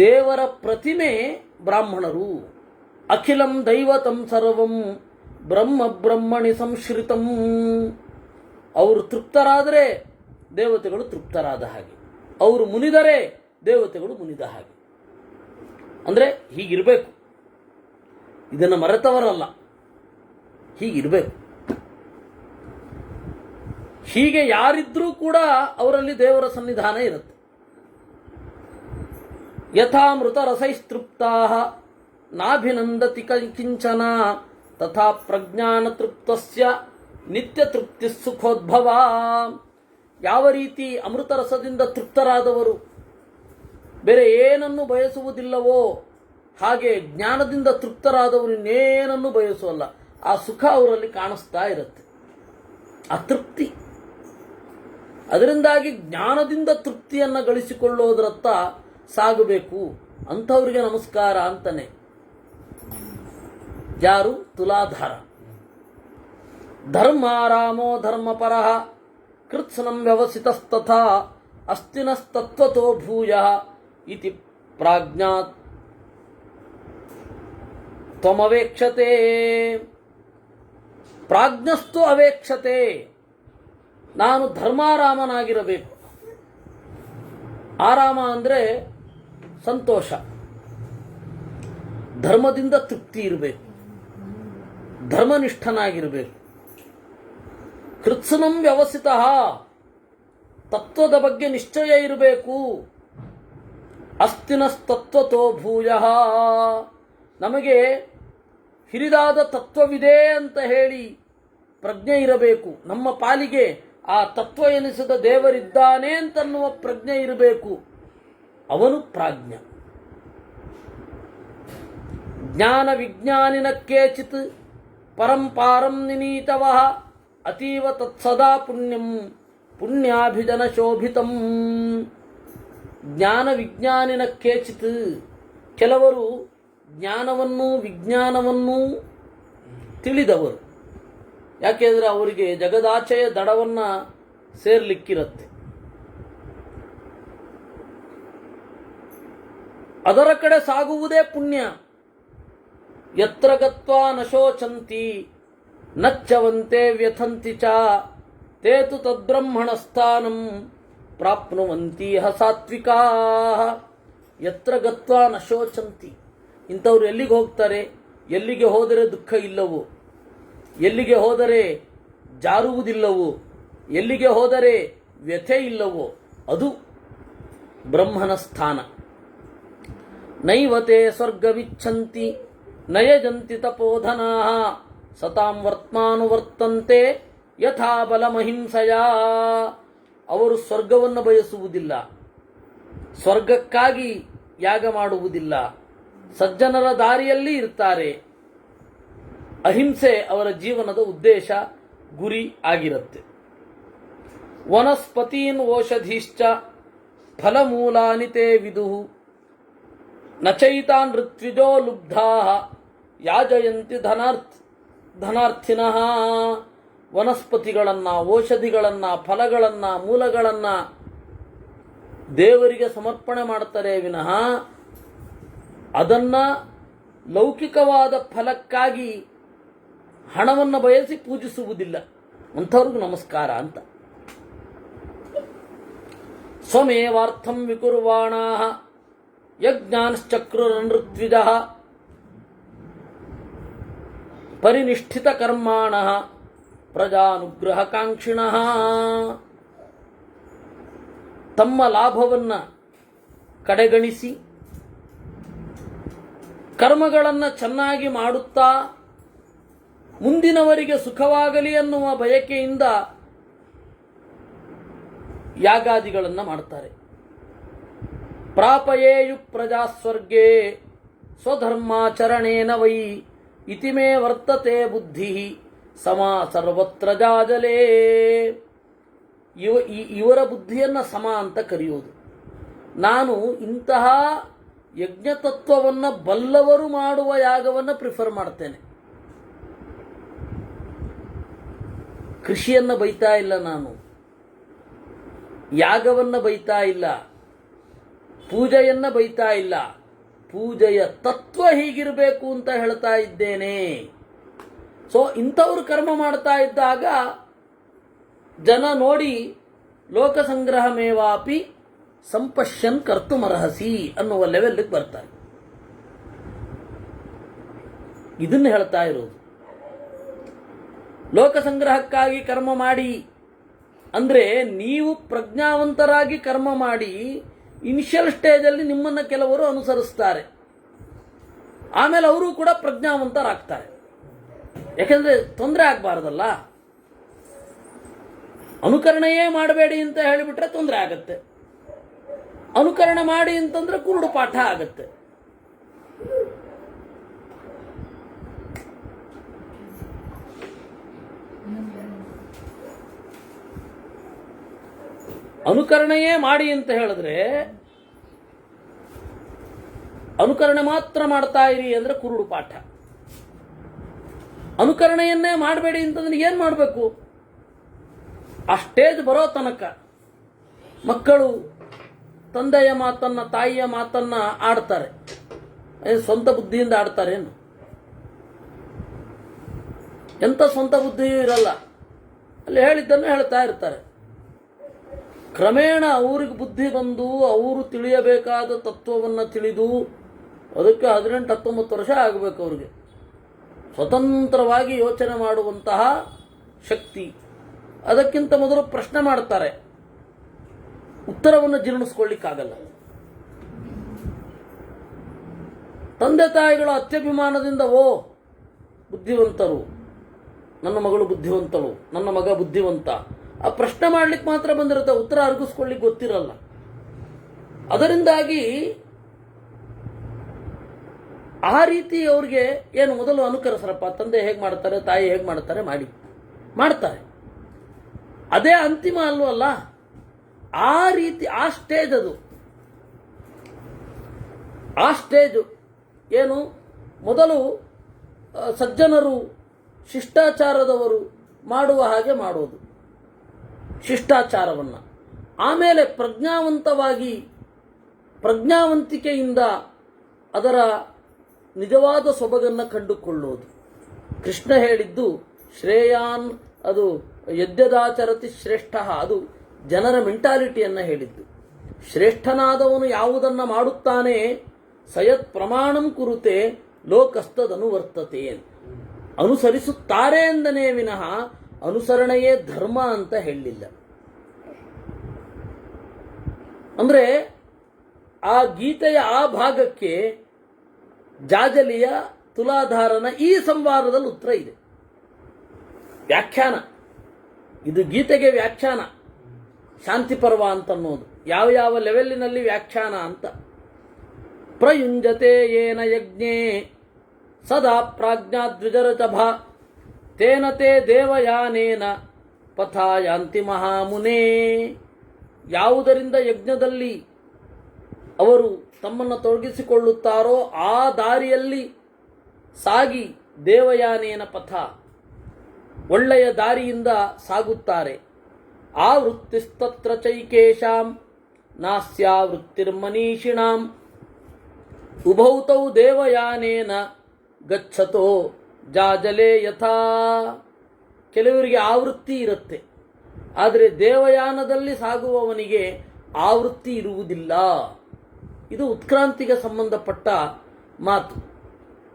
ದೇವರ ಪ್ರತಿಮೆ ಬ್ರಾಹ್ಮಣರು. ಅಖಿಲಂ ದೈವತಂ ಸರ್ವಂ ಬ್ರಹ್ಮ ಬ್ರಹ್ಮಣಿ ಸಂಶ್ರಿತಂ. ಅವರು ತೃಪ್ತರಾದರೆ ದೇವತೆಗಳು ತೃಪ್ತರಾದ ಹಾಗೆ, ಅವರು ಮುನಿದರೆ ದೇವತೆಗಳು ಮುನಿದ ಹಾಗೆ. ಅಂದರೆ ಹೀಗಿರಬೇಕು. ಇದನ್ನು ಮರೆತವರಲ್ಲ, ಹೀಗಿರಬೇಕು. ಹೀಗೆ ಯಾರಿದ್ರೂ ಕೂಡ ಅವರಲ್ಲಿ ದೇವರ ಸನ್ನಿಧಾನ ಇರುತ್ತೆ. ಯಥಾ ಮೃತ ರಸೈಸ್ತೃಪ್ತಾ ನಾಭಿನಂದತಿ ಕಿಂಚನ ತಥಾ ಪ್ರಜ್ಞಾನ ತೃಪ್ತಸ್ಯ ನಿತ್ಯ ತೃಪ್ತಿ ಸುಖೋದ್ಭವ. ಯಾವ ರೀತಿ ಅಮೃತ ರಸದಿಂದ ತೃಪ್ತರಾದವರು ಬೇರೆ ಏನನ್ನು ಬಯಸುವುದಿಲ್ಲವೋ, ಹಾಗೆ ಜ್ಞಾನದಿಂದ ತೃಪ್ತರಾದವರು ಇನ್ನೇನನ್ನು ಬಯಸುವಲ್ಲ. ಆ ಸುಖ ಅವರಲ್ಲಿ ಕಾಣಿಸ್ತಾ ಇರುತ್ತೆ, ಆ ತೃಪ್ತಿ. ಅದರಿಂದಾಗಿ ಜ್ಞಾನದಿಂದ ತೃಪ್ತಿಯನ್ನು ಗಳಿಸಿಕೊಳ್ಳೋದರತ್ತ ಸಾಗಬೇಕು. ಅಂಥವರಿಗೆ ನಮಸ್ಕಾರ ಅಂತಾನೆ. ಯಾರು? ತುಲಾಧಾರ. ಧರ್ಮಾರಾಮೋ ಧರ್ಮಪರಃ ಕೃತ್ಸ್ನಂ ವ್ಯವಸಿತಸ್ತಥಾ ಅಸ್ತಿನಸ್ತತ್ವತೋ ಭೂಯಃ ಇತಿ ಪ್ರಾಜ್ಞಾತ್ ತ್ವಮವೇಕ್ಷತೆ. ಪ್ರಾಜ್ಞಸ್ತು ಅವೇಕ್ಷತೆ. ನಾನು ಧರ್ಮಾರಾಮನಾಗಿರಬೇಕು. ಆರಾಮ ಅಂದರೆ ಸಂತೋಷ, ಧರ್ಮದಿಂದ ತೃಪ್ತಿ ಇರಬೇಕು, ಧರ್ಮನಿಷ್ಠನಾಗಿರಬೇಕು. ಕೃತ್ಸ್ನಂ ವ್ಯವಸಿತ, ತತ್ವದ ಬಗ್ಗೆ ನಿಶ್ಚಯ ಇರಬೇಕು. ಅಸ್ತಿನಸ್ತತ್ವತೋ ಭೂಯಃ, ನಮಗೆ ಹಿರಿದಾದ ತತ್ವವಿದೆ ಅಂತ ಹೇಳಿ ಪ್ರಜ್ಞೆ ಇರಬೇಕು. ನಮ್ಮ ಪಾಲಿಗೆ ಆ ತತ್ವ ಎನಿಸಿದ ದೇವರಿದ್ದಾನೆ ಅಂತನ್ನುವ ಪ್ರಜ್ಞೆ ಇರಬೇಕು. ಅವನು ಪ್ರಾಜ್ಞ. ಜ್ಞಾನ ವಿಜ್ಞಾನಿನ ಕೇಚಿತ್ ಪರಂಪಾರಂ ನಿನೀತವಃ ಅತೀವ ತತ್ಸದಾ ಪುಣ್ಯಂ ಪುಣ್ಯಾಭಿಜನ ಶೋಭಿತಂ. ಜ್ಞಾನ ವಿಜ್ಞಾನಿನ ಕೇಚಿತ್, ಕೆಲವರು ಜ್ಞಾನವನ್ನು ವಿಜ್ಞಾನವನ್ನು ತಿಳಿದವರು. ಯಾಕೆಂದರೆ ಅವರಿಗೆ ಜಗದಾಚೆಯ ದಡವನ್ನು ಸೇರ್ಲಿಕ್ಕಿರುತ್ತೆ. ಅದರ ಕಡೆ ಸಾಗುವುದೇ ಪುಣ್ಯ. ಯತ್ರ ಗತ್ವಾ ನ ಶೋಚಂತಿ ನಚ್ಚವಂತೆ ವ್ಯಥಂತಿ ಚ ತೇತು ತದ್ಬ್ರಹ್ಮಣ ಸ್ಥಾನಂ ಪ್ರಾಪ್ನುವಂತಿ ಸಾತ್ವಿಕಾ. ಯತ್ರ ಗತ್ವಾ ನ ಶೋಚಂತಿ. ಇಂಥವ್ರು ಎಲ್ಲಿಗೆ ಹೋಗ್ತಾರೆ? ಎಲ್ಲಿಗೆ ಹೋದರೆ ದುಃಖ ಇಲ್ಲವೋ, ಎಲ್ಲಿಗೆ ಹೋದರೆ ಜಾರುವುದಿಲ್ಲವೋ, ಎಲ್ಲಿಗೆ ಹೋದರೆ ವ್ಯಥೆ ಇಲ್ಲವೋ ಅದು ಬ್ರಹ್ಮನ ಸ್ಥಾನ. ನೈವತೆ ಸ್ವರ್ಗವಿಚ್ಛಂತಿ ನಯಜಂತಿ ತಪೋಧನಾ ಸತಾಂ ವರ್ತ್ಮಾನುವರ್ತಂತೆ ಯಥಾ ಬಲಮಹಿಂಸೆಯ. ಅವರು ಸ್ವರ್ಗವನ್ನು ಬಯಸುವುದಿಲ್ಲ, ಸ್ವರ್ಗಕ್ಕಾಗಿ ಯಾಗ ಮಾಡುವುದಿಲ್ಲ, ಸಜ್ಜನರ ದಾರಿಯಲ್ಲಿ ಇರ್ತಾರೆ. ಅಹಿಂಸೆ ಅವರ ಜೀವನದ ಉದ್ದೇಶ, ಗುರಿ ಆಗಿರುತ್ತೆ. ವನಸ್ಪತೀನ್ ಓಷಧೀಶ್ಚ ಫಲಮೂಲಾನಿ ತೇ ವಿದುಃ ನಚೈತಾನ್ ಋತ್ವಿಜೋ ಲುಬ್ಧಾ ಯಾಜಯಂತಿ ಧನಾರ್ಥಿನಃ. ವನಸ್ಪತಿಗಳನ್ನು, ಔಷಧಿಗಳನ್ನು, ಫಲಗಳನ್ನು, ಮೂಲಗಳನ್ನು ದೇವರಿಗೆ ಸಮರ್ಪಣೆ ಮಾಡ್ತಾರೆ ವಿನಃ ಅದನ್ನ ಲೌಕಿಕವಾದ ಫಲಕ್ಕಾಗಿ ಹಣವನ್ನು ಬಯಸಿ ಪೂಜಿಸುವುದಿಲ್ಲ. ಅಂಥವ್ರಿಗೂ ನಮಸ್ಕಾರ ಅಂತ. ಸ್ವಮೇವಾರ್ಥಂ ವಿಕುರ್ವಾಣಾಃ ಯಜ್ಞಾಂಶ್ಚಕ್ರುರನೃತ್ವಿಜಃ ಪರಿನಿಷ್ಠಿತ ಕರ್ಮಾಣಃ ಪ್ರಜಾನುಗ್ರಹಕಾಂಕ್ಷಿಣಃ. ತಮ್ಮ ಲಾಭವನ್ನು ಕಡೆಗಣಿಸಿ ಕರ್ಮಗಳನ್ನು ಚೆನ್ನಾಗಿ ಮಾಡುತ್ತಾ ಮುಂದಿನವರಿಗೆ ಸುಖವಾಗಲಿ ಅನ್ನುವ ಬಯಕೆಯಿಂದ ಯಾಗಾದಿಗಳನ್ನು ಮಾಡ್ತಾರೆ. ಪ್ರಾಪಯೇಯು ಪ್ರಜಾಸ್ವರ್ಗೇ ಸ್ವಧರ್ಮಾಚರಣೇನ ವೈ ಇತಿಮೇ ವರ್ತತೆ ಬುದ್ಧಿ ಸಮ ಸರ್ವತ್ರ ಜಾಜಲೇ. ಇವರ ಬುದ್ಧಿಯನ್ನು ಸಮ ಅಂತ ಕರೆಯೋದು. ನಾನು ಇಂತಹ ಯಜ್ಞತತ್ವವನ್ನು ಬಲ್ಲವರು ಮಾಡುವ ಯಾಗವನ್ನು ಪ್ರಿಫರ್ ಮಾಡ್ತೇನೆ. ಕೃಷಿಯನ್ನು ಬೈತಾ ಇಲ್ಲ, ನಾನು ಯಾಗವನ್ನು ಬೈತಾ ಇಲ್ಲ, ಪೂಜೆಯನ್ನು ಬೈತಾ ಇಲ್ಲ. ಪೂಜೆಯ ತತ್ವ ಹೀಗಿರಬೇಕು ಅಂತ ಹೇಳ್ತಾ ಇದ್ದೇನೆ. ಸೊ ಇಂಥವ್ರು ಕರ್ಮ ಮಾಡ್ತಾ ಇದ್ದಾಗ ಜನ ನೋಡಿ ಲೋಕಸಂಗ್ರಹಮೇವಾಪಿ ಸಂಪಶ್ಯನ್ ಕರ್ತುಮರ್ಹಸಿ ಅನ್ನುವ ಲೆವೆಲ್ಗೆ ಬರ್ತಾರೆ. ಇದನ್ನು ಹೇಳ್ತಾ ಇರೋದು. ಲೋಕಸಂಗ್ರಹಕ್ಕಾಗಿ ಕರ್ಮ ಮಾಡಿ ಅಂದ್ರೆ ನೀವು ಪ್ರಜ್ಞಾವಂತರಾಗಿ ಕರ್ಮ ಮಾಡಿ ಇನಿಷಿಯಲ್ ಸ್ಟೇಜಲ್ಲಿ ನಿಮ್ಮನ್ನು ಕೆಲವರು ಅನುಸರಿಸ್ತಾರೆ, ಆಮೇಲೆ ಅವರು ಕೂಡ ಪ್ರಜ್ಞಾವಂತರಾಗ್ತಾರೆ. ಯಾಕೆಂದ್ರೆ ತೊಂದರೆ ಆಗಬಾರ್ದಲ್ಲ. ಅನುಕರಣೆಯೇ ಮಾಡಬೇಡಿ ಅಂತ ಹೇಳಿಬಿಟ್ರೆ ತೊಂದರೆ ಆಗತ್ತೆ, ಅನುಕರಣೆ ಮಾಡಿ ಅಂತಂದ್ರೆ ಕುರುಡು ಪಾಠ ಆಗತ್ತೆ. ಅನುಕರಣೆಯೇ ಮಾಡಿ ಅಂತ ಹೇಳಿದ್ರೆ ಅನುಕರಣೆ ಮಾತ್ರ ಮಾಡ್ತಾ ಇರಿ ಅಂದ್ರೆ ಕುರುಡು ಪಾಠ. ಅನುಕರಣೆಯನ್ನೇ ಮಾಡಬೇಡಿ ಅಂತಂದ್ರೆ ಏನ್ ಮಾಡಬೇಕು? ಆ ಸ್ಟೇಜ್ ಬರೋ ತನಕ ಮಕ್ಕಳು ತಂದೆಯ ಮಾತನ್ನ, ತಾಯಿಯ ಮಾತನ್ನ ಆಡ್ತಾರೆ. ಸ್ವಂತ ಬುದ್ಧಿಯಿಂದ ಆಡ್ತಾರೇನು? ಎಂತ ಸ್ವಂತ ಬುದ್ಧಿಯೂ ಇರಲ್ಲ, ಅಲ್ಲಿ ಹೇಳಿದ್ದನ್ನು ಹೇಳ್ತಾ ಇರ್ತಾರೆ. ಕ್ರಮೇಣ ಅವ್ರಿಗೆ ಬುದ್ಧಿ ಬಂದು ಅವರು ತಿಳಿಯಬೇಕಾದ ತತ್ವವನ್ನು ತಿಳಿದು, ಅದಕ್ಕೆ 18-19 ವರ್ಷ ಆಗಬೇಕು ಅವ್ರಿಗೆ, ಸ್ವತಂತ್ರವಾಗಿ ಯೋಚನೆ ಮಾಡುವಂತಹ ಶಕ್ತಿ. ಅದಕ್ಕಿಂತ ಮೊದಲು ಪ್ರಶ್ನೆ ಮಾಡ್ತಾರೆ, ಉತ್ತರವನ್ನು ಜೀರ್ಣಿಸ್ಕೊಳ್ಳಿಕ್ಕಾಗಲ್ಲ. ತಂದೆ ತಾಯಿಗಳ ಅತ್ಯಭಿಮಾನದಿಂದ ಓ ಬುದ್ಧಿವಂತರು, ನನ್ನ ಮಗಳು ಬುದ್ಧಿವಂತಳು, ನನ್ನ ಮಗ ಬುದ್ಧಿವಂತ, ಆ ಪ್ರಶ್ನೆ ಮಾಡ್ಲಿಕ್ಕೆ ಮಾತ್ರ ಬಂದಿರುತ್ತೆ, ಉತ್ತರ ಅರ್ಗಿಸ್ಕೊಳ್ಳಿಕ್ಕೆ ಗೊತ್ತಿರಲ್ಲ. ಅದರಿಂದಾಗಿ ಆ ರೀತಿ ಅವ್ರಿಗೆ ಏನು ಮೊದಲು ಅನುಕರಿಸ್ರಪ್ಪ, ತಂದೆ ಹೇಗೆ ಮಾಡ್ತಾರೆ, ತಾಯಿ ಹೇಗೆ ಮಾಡ್ತಾರೆ ಮಾಡ್ತಾರೆ. ಅದೇ ಅಂತಿಮ ಅಲ್ವಲ್ಲ. ಆ ರೀತಿ ಆ ಸ್ಟೇಜ್ ಅದು. ಆ ಸ್ಟೇಜು ಏನು? ಮೊದಲು ಸಜ್ಜನರು ಶಿಷ್ಟಾಚಾರದವರು ಮಾಡುವ ಹಾಗೆ ಮಾಡೋದು, ಶಿಷ್ಟಾಚಾರವನ್ನು. ಆಮೇಲೆ ಪ್ರಜ್ಞಾವಂತಿಕೆಯಿಂದ ಅದರ ನಿಜವಾದ ಸೊಬಗನ್ನು ಕಂಡುಕೊಳ್ಳೋದು. ಕೃಷ್ಣ ಹೇಳಿದ್ದು ಶ್ರೇಯಾನ್, ಅದು ಯದ್ಯದಾಚರತಿ ಶ್ರೇಷ್ಠ, ಅದು ಜನರ ಮೆಂಟಾಲಿಟಿಯನ್ನು ಹೇಳಿದ್ದು. ಶ್ರೇಷ್ಠನಾದವನು ಯಾವುದನ್ನು ಮಾಡುತ್ತಾನೆ, ಸಯತ್ ಪ್ರಮಾಣಂ ಕುರುತೆ ಲೋಕಸ್ತದನು ವರ್ತತೆ. ಅನುಸರಿಸುತ್ತಾರೆ ಎಂದನೇ ವಿನಃ ಅನುಸರಣೆಯೇ ಧರ್ಮ ಅಂತ ಹೇಳಲಿಲ್ಲ. ಅಂದ್ರೆ ಆ ಗೀತೆಯ ಆ ಭಾಗಕ್ಕೆ ಜಾಜಲಿಯ ತುಲಾಧಾರನ ಈ ಸಂವಾದದಲ್ಲಿ ಉತ್ತರ ಇದೆ. ವ್ಯಾಖ್ಯಾನ ಇದು ಗೀತೆಗೆ ವ್ಯಾಖ್ಯಾನ. ಶಾಂತಿ ಪರ್ವ ಅಂತ ಅನ್ನೋದು ಯಾವ ಯಾವ ಲೆವೆಲ್ಲಿನಲ್ಲಿ ವ್ಯಾಖ್ಯಾನ ಅಂತ. ಪ್ರಯುಂಜತೆ ಯೇನ ಯಜ್ಞೆ ಸದಾ ಪ್ರಾಜ್ಞಾದ್ವಿಜರಚಭ ತೇನ ತೇ ದೇವಯಾನೇನ ಪಥಾ ಯಾಂತಿ ಮಹಾಮುನೇ. ಯಾವುದರಿಂದ ಯಜ್ಞದಲ್ಲಿ ಅವರು ತಮ್ಮನ್ನು ತೊಡಗಿಸಿಕೊಳ್ಳುತ್ತಾರೋ ಆ ದಾರಿಯಲ್ಲಿ ಸಾಗಿ ದೇವಯಾನೇನ ಪಥ ಒಳ್ಳೆಯ ದಾರಿಯಿಂದ ಸಾಗುತ್ತಾರೆ. ಆ ವೃತ್ತಿಸ್ತತ್ರ ಚೈಕೇಶಾಂ ನಾಸ್ಯಾ ವೃತ್ತಿರ್ಮನೀಷಿಣಾಂ ಉಭೌತೌ ದೇವಯಾನೇನ ಗಚ್ಚತೋ ಜಾಜಲೆ ಯಥಾ. ಕೆಲವರಿಗೆ ಆವೃತ್ತಿ ಇರುತ್ತೆ, ಆದರೆ ದೇವಯಾನದಲ್ಲಿ ಸಾಗುವವನಿಗೆ ಆವೃತ್ತಿ ಇರುವುದಿಲ್ಲ. ಇದು ಉತ್ಕ್ರಾಂತಿಗೆ ಸಂಬಂಧಪಟ್ಟ ಮಾತು.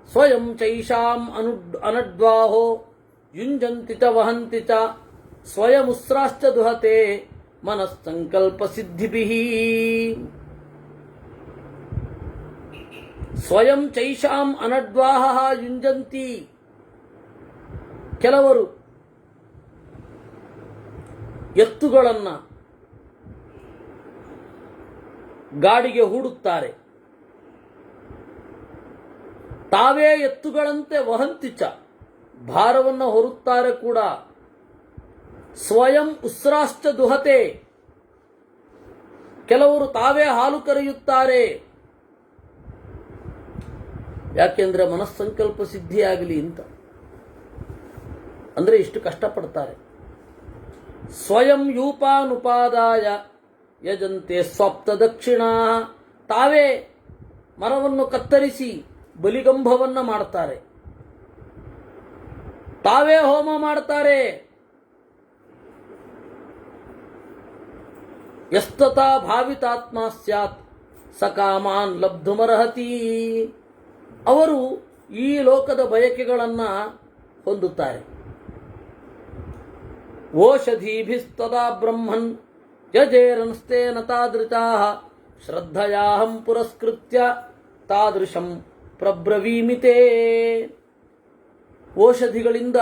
ಸ್ವಯಂ ಚೈಷಾಂ ಅನಡ್ವಾಹೋ ಯುಂಜಂತಿ ಚ ವಹಂತಿ ಚ ಸ್ವಯಮುಸ್ರಾಶ್ಚ ದುಹತೆ ಮನಸ್ಸಂಕಲ್ಪ ಸಿದ್ಧಿಭಿಃ. ಸ್ವಯಂ ಚೈಷಾಂ ಅನಡ್ವಾಹ ಯುಂಜಂತಿ. ಕೆಲವರು ಎತ್ತುಗಳನ್ನು ಗಾಡಿಗೆ ಹೂಡುತ್ತಾರೆ, ತಾವೇ ಎತ್ತುಗಳಂತೆ ವಹಂತಿಚ ಭಾರವನ್ನು ಹೊರುತ್ತಾರೆ ಕೂಡ. ಸ್ವಯಂ ಉಸ್ರಾಶ್ಚ ದುಹತೆ ಕೆಲವರು ತಾವೇ ಹಾಲು ಕರೆಯುತ್ತಾರೆ. ಯಾಕೆಂದ್ರೆ ಮನಸ್ಸಂಕಲ್ಪ ಸಿದ್ಧಿಯಾಗಲಿ ಅಂತ. ಅಂದ್ರೆ ಇಷ್ಟು ಕಷ್ಟಪಡ್ತಾರೆ. ಸ್ವಯಂ ಯೂಪಾನುಪಾದಾಯ ಯಜಂತೆ ಸ್ವಪ್ತ ದಕ್ಷಿಣಾ. ತಾವೇ ಮರವನ್ನು ಕತ್ತರಿಸಿ ಬಲಿಗಂಭವನ್ನ ಮಾಡ್ತಾರೆ, ತಾವೇ ಹೋಮ ಮಾಡ್ತಾರೆ. ಯಸ್ತತಾ ಭಾವಿತಾತ್ಮ ಸ್ಯಾತ್ ಸಕಾಮಾನ್ ಲಬ್ಧುಮರ್ಹತಿ. ಅವರು ಈ ಲೋಕದ ಬಯಕೆಗಳನ್ನ ಹೊಂದುತ್ತಾರೆ. ಓಷಧೀಭಿಸ್ತದಾ ಬ್ರಹ್ಮನ್ ಯಜೇರನ್ಸ್ತೇನ ತಾದೃಚಾಃ ಶ್ರದ್ಧಯಾಹಂ ಪುರಸ್ಕೃತ್ಯ ತಾದೃಶಂ ಪ್ರಬ್ರವೀಮಿತೇ. ಔಷಧಿಗಳಿಂದ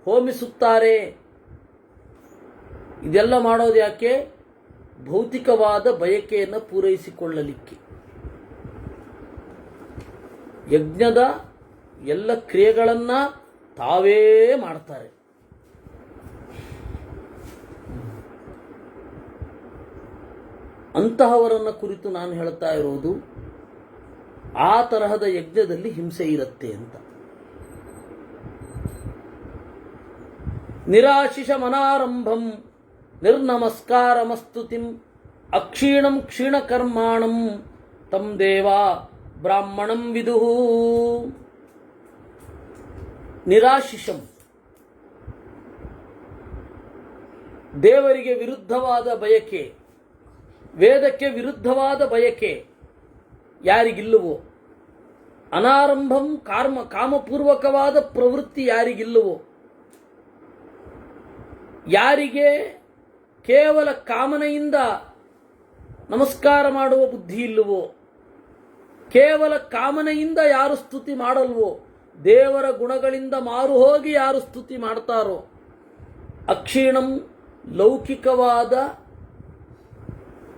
ಹೋಮಿಸುತ್ತಾರೆ. ಇದೆಲ್ಲ ಮಾಡೋದು ಯಾಕೆ? ಭೌತಿಕವಾದ ಬಯಕೆಯನ್ನು ಪೂರೈಸಿಕೊಳ್ಳಲಿಕ್ಕೆ. ಯಜ್ಞದ ಎಲ್ಲ ಕ್ರಿಯೆಗಳನ್ನ ತಾವೇ ಮಾಡ್ತಾರೆ. ಅಂತಹವರನ್ನ ಕುರಿತು ನಾನು ಹೇಳ್ತಾ ಇರೋದು, ಆ ತರಹದ ಯಜ್ಞದಲ್ಲಿ ಹಿಂಸೆ ಇರುತ್ತೆ ಅಂತ. ನಿರಾಶಿಷ ಮನಾರಂಭಂ ನಿರ್ನಮಸ್ಕಾರಮಸ್ತುತಿಂ ಅಕ್ಷೀಣಂ ಕ್ಷೀಣಕರ್ಮಾಣಂ ತಂ ದೇವಾ ಬ್ರಾಹ್ಮಣಂ ವಿದುಹು. ನಿರಾಶಿಷಂ ದೇವರಿಗೆ ವಿರುದ್ಧವಾದ ಬಯಕೆ, ವೇದಕ್ಕೆ ವಿರುದ್ಧವಾದ ಬಯಕೆ ಯಾರಿಗಿಲ್ಲವೋ, ಅನಾರಂಭಂ ಕಾಮಪೂರ್ವಕವಾದ ಪ್ರವೃತ್ತಿ ಯಾರಿಗಿಲ್ಲವೋ, ಯಾರಿಗೆ ಕೇವಲ ಕಾಮನೆಯಿಂದ ನಮಸ್ಕಾರ ಮಾಡುವ ಬುದ್ಧಿ ಇಲ್ಲವೋ, ಕೇವಲ ಕಾಮನೆಯಿಂದ ಯಾರು ಸ್ತುತಿ ಮಾಡಲ್ವೋ, ದೇವರ ಗುಣಗಳಿಂದ ಮಾರು ಹೋಗಿ ಯಾರು ಸ್ತುತಿ ಮಾಡ್ತಾರೋ, ಅಕ್ಷೀಣಂ ಲೌಕಿಕವಾದ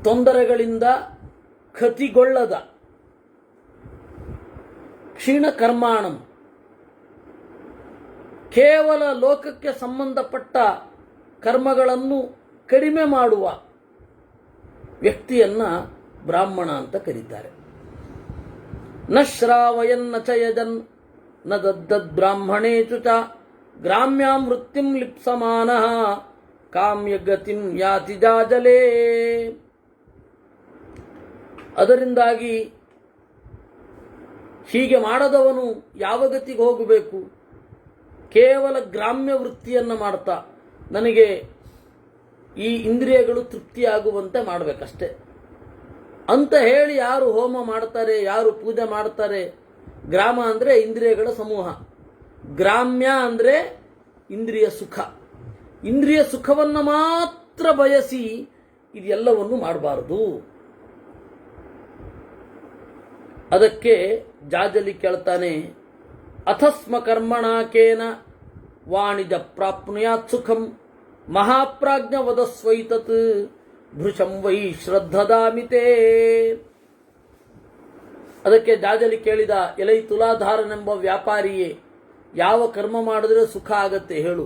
ತೊಂದರೆಗಳಿಂದ ಖತಿಗೊಳ್ಳದ, ಕ್ಷೀಣ ಕರ್ಮಾಣಂ ಕೇವಲ ಲೋಕಕ್ಕೆ ಸಂಬಂಧಪಟ್ಟ ಕರ್ಮಗಳನ್ನು ಕಡಿಮೆ ಮಾಡುವ ವ್ಯಕ್ತಿಯನ್ನ ಬ್ರಾಹ್ಮಣ ಅಂತ ಕರೀತಾರೆ. ನ ಶ್ರಾವಯನ್ನ ಚ ಯಜನ್ ನ ದದ್ದದ್ ಬ್ರಾಹ್ಮಣೇಚು ಚ ಗ್ರಾಮ್ಯಾಂ ವೃತ್ತಿಂ ಲಿಪ್ಸಮಾನಃ ಕಾಮ್ಯಗತಿಂ ಯಾತಿ ಜಾಜಲೇ. ಅದರಿಂದಾಗಿ ಹೀಗೆ ಮಾಡದವನು ಯಾವ ಗತಿಗೆ ಹೋಗಬೇಕು? ಕೇವಲ ಗ್ರಾಮ್ಯ ವೃತ್ತಿಯನ್ನು ಮಾಡ್ತಾ ನನಗೆ ಈ ಇಂದ್ರಿಯಗಳು ತೃಪ್ತಿಯಾಗುವಂತೆ ಮಾಡಬೇಕಷ್ಟೆ ಅಂತ ಹೇಳಿ ಯಾರು ಹೋಮ ಮಾಡ್ತಾರೆ, ಯಾರು ಪೂಜೆ ಮಾಡ್ತಾರೆ, ಗ್ರಾಮ ಅಂದರೆ ಇಂದ್ರಿಯಗಳ ಸಮೂಹ, ಗ್ರಾಮ್ಯ ಅಂದರೆ ಇಂದ್ರಿಯ ಸುಖ. ಇಂದ್ರಿಯ ಸುಖವನ್ನು ಮಾತ್ರ ಬಯಸಿ ಇದೆಲ್ಲವನ್ನು ಮಾಡಬಾರದು. ಅದಕ್ಕೆ ಜಾಜಲಿ ಕೇಳ್ತಾನೆ, ಅಥಸ್ಮ ಕರ್ಮಣಾಕೇನ ವಾಣಿಜ ಪ್ರಾಪ್ನುಯಾತ್ ಸುಖಂ ಮಹಾಪ್ರಾಜ್ಞ ವದಸ್ವೈತತ್ ಭೃಶಂ ವೈ ಶ್ರದ್ಧದಾಮಿತೇ. ಅದಕ್ಕೆ ಜಾಜಲಿ ಕೇಳಿದ, ಎಲೈ ತುಲಾಧಾರನೆಂಬ ವ್ಯಾಪಾರಿಯೇ, ಯಾವ ಕರ್ಮ ಮಾಡಿದ್ರೆ ಸುಖ ಆಗತ್ತೆ ಹೇಳು.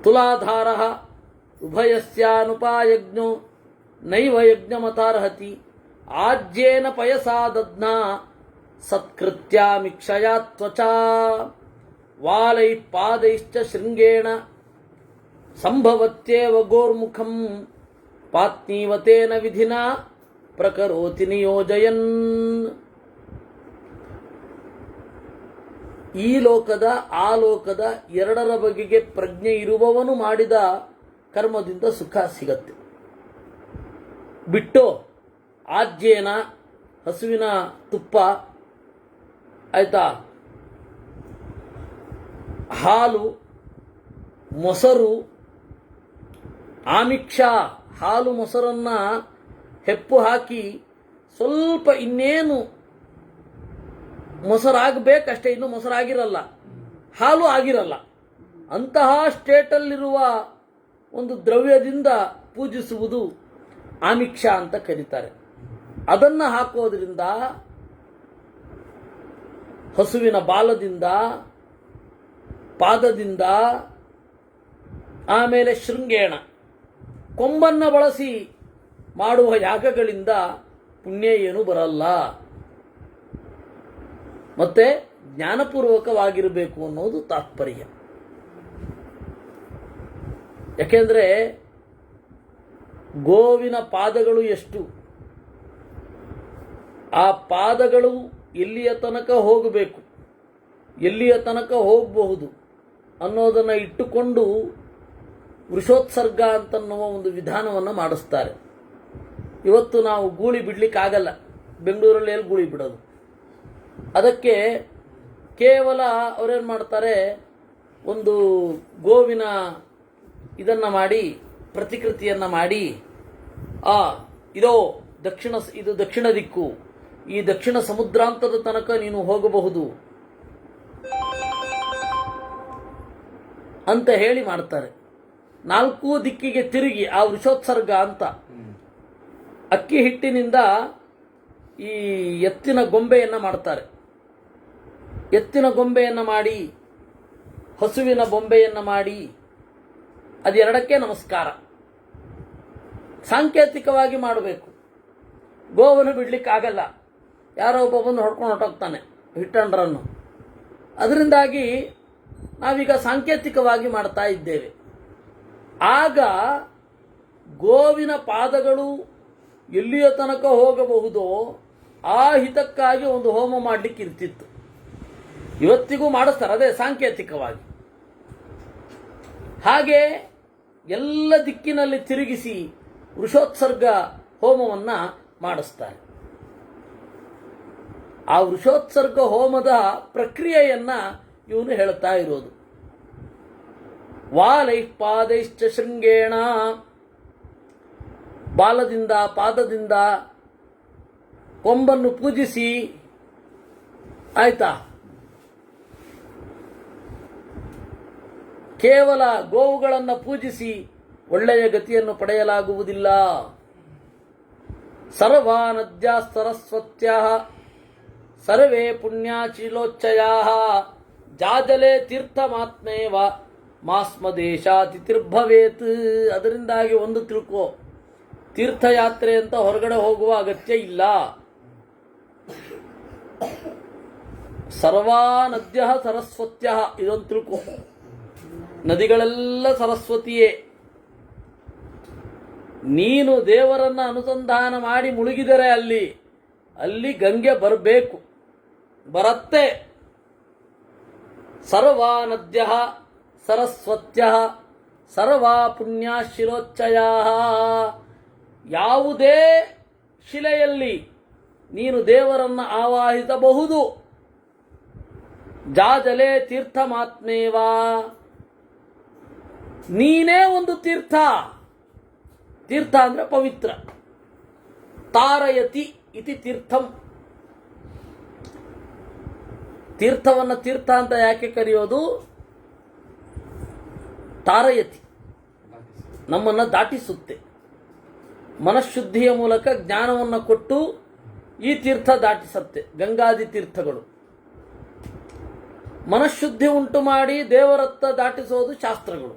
ತುಲಾಧಾರ ಉಭಯಸ್ಯಾನುಪಾಯಜ್ಞೋ ನೈವ ಯಜ್ಞಮತಾರ್ಹತಿ ಆಜ್ಯೇನ ಪಯಸಾ ದಧ್ನಾ ಸತ್ಕೃತ್ಯಾಮಿಕ್ಷಯಾ ತ್ವಚಾ ವಾಲೈ ಪಾದೈಶ್ಚ ಶೃಂಗೇಣ ಸಂಭವತ್ಯೇವ ಗೋರ್ಮುಖಂ ಪಾತ್ನೀವತೇನ ವಿಧಿನಾ ಪ್ರಕರೋತಿ ನಿಯೋಜಯನ್. ಈ ಲೋಕದ ಆ ಲೋಕದ ಎರಡರ ಬಗೆಗೆ ಪ್ರಜ್ಞೆ ಇರುವವನು ಮಾಡಿದ ಕರ್ಮದಿಂದ ಸುಖ ಸಿಗತ್ತೆ. ಬಿಟ್ಟು ಆಜ್ಯೇನ ಹಸುವಿನ ತುಪ್ಪ ಆಯ್ತಾ, ಹಾಲು, ಮೊಸರು, ಆಮಿಕ್ಷ ಹಾಲು ಮೊಸರನ್ನ ಹೆಪ್ಪು ಹಾಕಿ ಸ್ವಲ್ಪ ಇನ್ನೇನು ಮೊಸರಾಗಬೇಕಷ್ಟೇ, ಇನ್ನು ಮೊಸರಾಗಿರಲ್ಲ, ಹಾಲು ಆಗಿರಲ್ಲ, ಅಂತಹ ಸ್ಟೇಟಲ್ಲಿರುವ ಒಂದು ದ್ರವ್ಯದಿಂದ ಪೂಜಿಸುವುದು ಆಮಿಕ್ಷ ಅಂತ ಕರೀತಾರೆ. ಅದನ್ನು ಹಾಕೋದ್ರಿಂದ ಹಸುವಿನ ಬಾಲದಿಂದ, ಪಾದದಿಂದ, ಆಮೇಲೆ ಶೃಂಗೇಣ ಕೊಂಬನ್ನು ಬಳಸಿ ಮಾಡುವ ಯಾಗಗಳಿಂದ ಪುಣ್ಯ ಏನು ಬರಲ್ಲ. ಮತ್ತೆ ಜ್ಞಾನಪೂರ್ವಕವಾಗಿರಬೇಕು ಅನ್ನೋದು ತಾತ್ಪರ್ಯ. ಯಾಕೆಂದ್ರೆ ಗೋವಿನ ಪಾದಗಳು ಎಷ್ಟು, ಆ ಪಾದಗಳು ಎಲ್ಲಿಯ ತನಕ ಹೋಗಬೇಕು, ಎಲ್ಲಿಯ ತನಕ ಹೋಗಬಹುದು ಅನ್ನೋದನ್ನು ಇಟ್ಟುಕೊಂಡು ವೃಷೋತ್ಸರ್ಗ ಅಂತನ್ನುವ ಒಂದು ವಿಧಾನವನ್ನು ಮಾಡಿಸ್ತಾರೆ. ಇವತ್ತು ನಾವು ಗೂಳಿ ಬಿಡ್ಲಿಕ್ಕಾಗಲ್ಲ, ಬೆಂಗಳೂರಲ್ಲಿ ಎಲ್ಲಿ ಗೂಳಿ ಬಿಡೋದು. ಅದಕ್ಕೆ ಕೇವಲ ಅವರೇನು ಮಾಡ್ತಾರೆ, ಒಂದು ಗೋವಿನ ಇದನ್ನು ಮಾಡಿ, ಪ್ರತಿಕೃತಿಯನ್ನು ಮಾಡಿ, ಇದು ದಕ್ಷಿಣ ದಿಕ್ಕು, ಈ ದಕ್ಷಿಣ ಸಮುದ್ರಾಂತದ ತನಕ ನೀನು ಹೋಗಬಹುದು ಅಂತ ಹೇಳಿ ಮಾಡ್ತಾರೆ. ನಾಲ್ಕೂ ದಿಕ್ಕಿಗೆ ತಿರುಗಿ ಆ ವೃಷೋತ್ಸರ್ಗ ಅಂತ ಅಕ್ಕಿ ಹಿಟ್ಟಿನಿಂದ ಈ ಎತ್ತಿನ ಗೊಂಬೆಯನ್ನು ಮಾಡ್ತಾರೆ. ಎತ್ತಿನ ಗೊಂಬೆಯನ್ನು ಮಾಡಿ, ಹಸುವಿನ ಬೊಂಬೆಯನ್ನು ಮಾಡಿ, ಅದೆರಡಕ್ಕೆ ನಮಸ್ಕಾರ. ಸಾಂಕೇತಿಕವಾಗಿ ಮಾಡಬೇಕು. ಗೋವನ್ನು ಬಿಡ್ಲಿಕ್ಕಾಗಲ್ಲ, ಯಾರೋ ಒಬ್ಬ ಬಂದು ಹೊಡ್ಕೊಂಡು ಹೊಟ್ಟೋಗ್ತಾನೆ ಹಿಟ್ಟಂಡ್ರನ್ನು. ಅದರಿಂದಾಗಿ ನಾವೀಗ ಸಾಂಕೇತಿಕವಾಗಿ ಮಾಡ್ತಾ ಇದ್ದೇವೆ. ಆಗ ಗೋವಿನ ಪಾದಗಳು ಎಲ್ಲಿಯ ತನಕ ಹೋಗಬಹುದೋ ಆ ಹಿತಕ್ಕಾಗಿ ಒಂದು ಹೋಮ ಮಾಡಲಿಕ್ಕೆ ಇರ್ತಿತ್ತು. ಇವತ್ತಿಗೂ ಮಾಡಿಸ್ತಾರೆ, ಅದೇ ಸಾಂಕೇತಿಕವಾಗಿ. ಹಾಗೆ ಎಲ್ಲ ದಿಕ್ಕಿನಲ್ಲಿ ತಿರುಗಿಸಿ ವೃಷೋತ್ಸರ್ಗ ಹೋಮವನ್ನು ಮಾಡಿಸ್ತಾರೆ. ಆ ವೃಷೋತ್ಸರ್ಗ ಹೋಮದ ಪ್ರಕ್ರಿಯೆಯನ್ನ ಇವನು ಹೇಳ್ತಾ ಇರೋದು. ವಾಲೈ ಪಾದೈಶ್ಚ ಶೃಂಗೇಣ, ಬಾಲದಿಂದ ಪಾದದಿಂದ ಕೊಂಬನ್ನು ಪೂಜಿಸಿ, ಆಯ್ತಾ, ಕೇವಲ ಗೋವುಗಳನ್ನು ಪೂಜಿಸಿ ಒಳ್ಳೆಯ ಗತಿಯನ್ನು ಪಡೆಯಲಾಗುವುದಿಲ್ಲ. ಸರ್ವಾ ನದ್ಯಾ ಸರಸ್ವತ್ಯಾ ಸರ್ವೇ ಪುಣ್ಯಾಚೀಲೋಚ್ಚಯಾಃ ಜಾಜಲೆ ತೀರ್ಥಮಾತ್ಮೇವ ಮಾಸ್ಮದೇಶಾತಿ ತಿರ್ಭವೇತ್. ಅದರಿಂದಾಗಿ ಒಂದು ತಿಳ್ಕೋ, ತೀರ್ಥಯಾತ್ರೆ ಅಂತ ಹೊರಗಡೆ ಹೋಗುವ ಅಗತ್ಯ ಇಲ್ಲ. ಸರ್ವಾ ನದ್ಯ ಸರಸ್ವತ್ಯ, ಇದೊಂದು ತಿಳ್ಕೋ. ನದಿಗಳೆಲ್ಲ ಸರಸ್ವತಿಯೇ. ನೀನು ದೇವರನ್ನ ಅನುಸಂಧಾನ ಮಾಡಿ ಮುಳುಗಿದರೆ ಅಲ್ಲಿ ಗಂಗೆ ಬರಬೇಕು, ಬರತ್ತೆ. ಸರ್ವಾ ನದ್ಯ ಸರಸ್ವತ್ಯ ಸರ್ವಾ ಪುಣ್ಯಾಶಿಲೋಚ್ಚಯಾ. ಯಾವುದೇ ಶಿಲೆಯಲ್ಲಿ ನೀನು ದೇವರನ್ನು ಆವಾಹಿಸಬಹುದು. ಜಾಜಲೆ ತೀರ್ಥಮಾತ್ಮೇವಾ, ನೀನೇ ಒಂದು ತೀರ್ಥ. ತೀರ್ಥ ಅಂದ್ರೆ ಪವಿತ್ರ. ತಾರಯತಿ ಇತಿ ತೀರ್ಥಂ. ತೀರ್ಥವನ್ನು ತೀರ್ಥ ಅಂತ ಯಾಕೆ ಕರೆಯೋದು? ತಾರಯತಿ, ನಮ್ಮನ್ನು ದಾಟಿಸುತ್ತೆ. ಮನಃಶುದ್ಧಿಯ ಮೂಲಕ ಜ್ಞಾನವನ್ನು ಕೊಟ್ಟು ಈ ತೀರ್ಥ ದಾಟಿಸುತ್ತೆ. ಗಂಗಾದಿ ತೀರ್ಥಗಳು ಮನಃಶುದ್ಧಿ ಉಂಟು ಮಾಡಿ ದೇವರತ್ತ ದಾಟಿಸೋದು ಶಾಸ್ತ್ರಗಳು.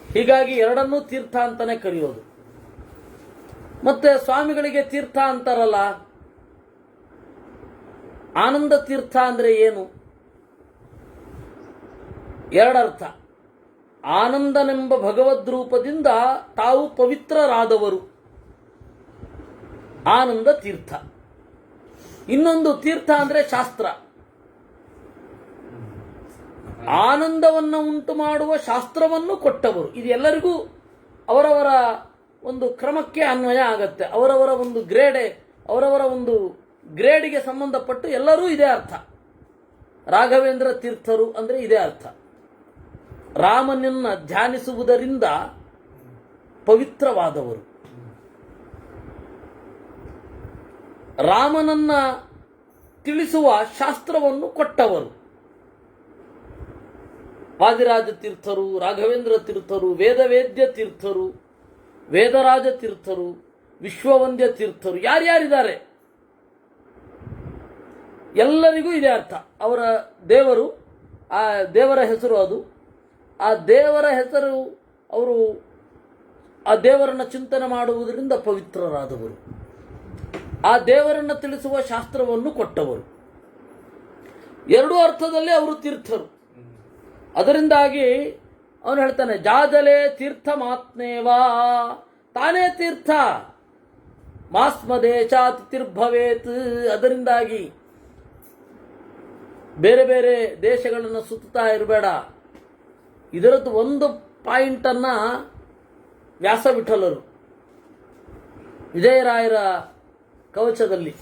ಹೀಗಾಗಿ ಎರಡನ್ನೂ ತೀರ್ಥ ಅಂತಾನೆ ಕರೆಯೋದು. ಮತ್ತೆ ಸ್ವಾಮಿಗಳಿಗೆ ತೀರ್ಥ ಅಂತಾರಲ್ಲ, ಆನಂದ ತೀರ್ಥ ಅಂದ್ರೆ ಏನು? ಎರಡರ್ಥ. ಆನಂದನೆಂಬ ಭಗವದ್ ರೂಪದಿಂದ ತಾವು ಪವಿತ್ರರಾದವರು, ಆನಂದ ತೀರ್ಥ. ಇನ್ನೊಂದು ತೀರ್ಥ ಅಂದ್ರೆ ಶಾಸ್ತ್ರ. ಆನಂದವನ್ನು ಉಂಟು ಮಾಡುವ ಶಾಸ್ತ್ರವನ್ನು ಕೊಟ್ಟವರು. ಇದು ಎಲ್ಲರಿಗೂ ಅವರವರ ಒಂದು ಕ್ರಮಕ್ಕೆ ಅನ್ವಯ ಆಗತ್ತೆ. ಅವರವರ ಒಂದು ಗ್ರೇಡಿಗೆ ಸಂಬಂಧಪಟ್ಟು ಎಲ್ಲರೂ ಇದೇ ಅರ್ಥ. ರಾಘವೇಂದ್ರ ತೀರ್ಥರು ಅಂದ್ರೆ ಇದೇ ಅರ್ಥ. ರಾಮನನ್ನ ಧ್ಯಾನಿಸುವುದರಿಂದ ಪವಿತ್ರವಾದವರು, ರಾಮನನ್ನ ತಿಳಿಸುವ ಶಾಸ್ತ್ರವನ್ನು ಕೊಟ್ಟವರು. ವಾದಿರಾಜ ತೀರ್ಥರು, ರಾಘವೇಂದ್ರ ತೀರ್ಥರು, ವೇದವೇದ್ಯ ತೀರ್ಥರು, ವೇದರಾಜ ತೀರ್ಥರು, ವಿಶ್ವವಂದ್ಯ ತೀರ್ಥರು, ಯಾರ್ಯಾರಿದ್ದಾರೆ ಎಲ್ಲರಿಗೂ ಇದೇ ಅರ್ಥ. ಅವರ ದೇವರು, ಆ ದೇವರ ಹೆಸರು ಅದು. ಆ ದೇವರ ಹೆಸರು, ಅವರು ಆ ದೇವರನ್ನ ಚಿಂತನೆ ಮಾಡುವುದರಿಂದ ಪವಿತ್ರರಾದವರು, ಆ ದೇವರನ್ನು ತಿಳಿಸುವ ಶಾಸ್ತ್ರವನ್ನು ಕೊಟ್ಟವರು. ಎರಡೂ ಅರ್ಥದಲ್ಲಿ ಅವರು ತೀರ್ಥರು. ಅದರಿಂದಾಗಿ ಅವನು ಹೇಳ್ತಾನೆ, ಜಾಜಲೆ ತೀರ್ಥಮಾತ್ಮೇವಾ, ತಾನೇ ತೀರ್ಥ. ಮಾಸ್ಮದೇಶಾತ್ ತಿರ್ಭವೇತ್. ಅದರಿಂದಾಗಿ ಬೇರೆ ಬೇರೆ ದೇಶಗಳನ್ನು ಸುತ್ತಾ ಇರಬೇಡ. ಇದರದ್ದು ಒಂದು ಪಾಯಿಂಟನ್ನ ವ್ಯಾಸವಿಠಲರು ವಿಜಯರಾಯರ ಕವಚದಲ್ಲಿ,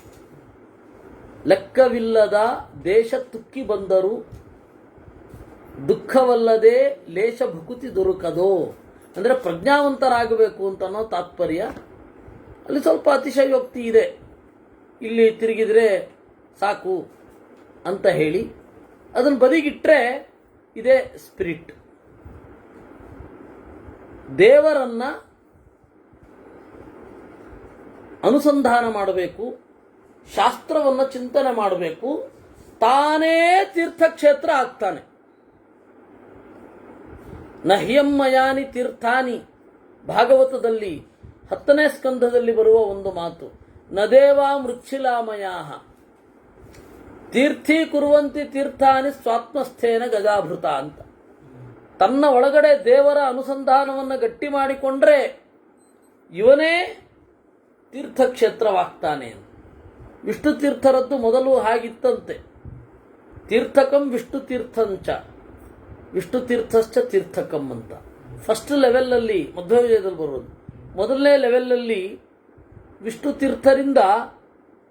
ಲೆಕ್ಕವಿಲ್ಲದ ದೇಶ ತುಕ್ಕಿ ಬಂದರು, ದುಃಖವಲ್ಲದೆ ಲೇಷ ಭುಕುತಿ ದೊರಕದೋ. ಅಂದರೆ ಪ್ರಜ್ಞಾವಂತರಾಗಬೇಕು ಅಂತ ಅನ್ನೋ ತಾತ್ಪರ್ಯ. ಅಲ್ಲಿ ಸ್ವಲ್ಪ ಅತಿಶಯೋಕ್ತಿ ಇದೆ. ಇಲ್ಲಿ ತಿರುಗಿದ್ರೆ ಸಾಕು ಅಂತ ಹೇಳಿ ಅದನ್ನು ಬದಿಗಿಟ್ರೆ ಇದೇ ಸ್ಪಿರಿಟ್. ದೇವರನ್ನ ಅನುಸಂಧಾನ ಮಾಡಬೇಕು, ಶಾಸ್ತ್ರವನ್ನು ಚಿಂತನೆ ಮಾಡಬೇಕು, ತಾನೇ ತೀರ್ಥಕ್ಷೇತ್ರ ಆಗ್ತಾನೆ. ನಹ್ಯಮ್ಮಯಾನಿ ತೀರ್ಥಾನಿ, ಭಾಗವತದಲ್ಲಿ 10ನೇ ಸ್ಕಂಧದಲ್ಲಿ ಬರುವ ಒಂದು ಮಾತು. ನದೇವಾ ಮೃಚ್ಛಿಲಾಮಯಾಹ ತೀರ್ಥೀ ಕುರುವಂತಿ ತೀರ್ಥಾನಿ ಸ್ವಾತ್ಮಸ್ಥೇನ ಗಜಾಭೃತ ಅಂತ. ತನ್ನ ಒಳಗಡೆ ದೇವರ ಅನುಸಂಧಾನವನ್ನು ಗಟ್ಟಿ ಮಾಡಿಕೊಂಡ್ರೆ ಇವನೇ ತೀರ್ಥಕ್ಷೇತ್ರವಾಗ್ತಾನೆ. ವಿಷ್ಣು ತೀರ್ಥರದ್ದು ಮೊದಲು ಹಾಗಿತ್ತಂತೆ. ತೀರ್ಥಕಂ ವಿಷ್ಣು ತೀರ್ಥಂಚ ವಿಷ್ಣು ತೀರ್ಥಶ್ಚ ತೀರ್ಥಕಂ ಅಂತ. ಫಸ್ಟ್ ಲೆವೆಲಲ್ಲಿ ಮಧ್ವವಿಜಯದಲ್ಲಿ ಬರೋದು. ಮೊದಲನೇ ಲೆವೆಲಲ್ಲಿ ವಿಷ್ಣು ತೀರ್ಥರಿಂದ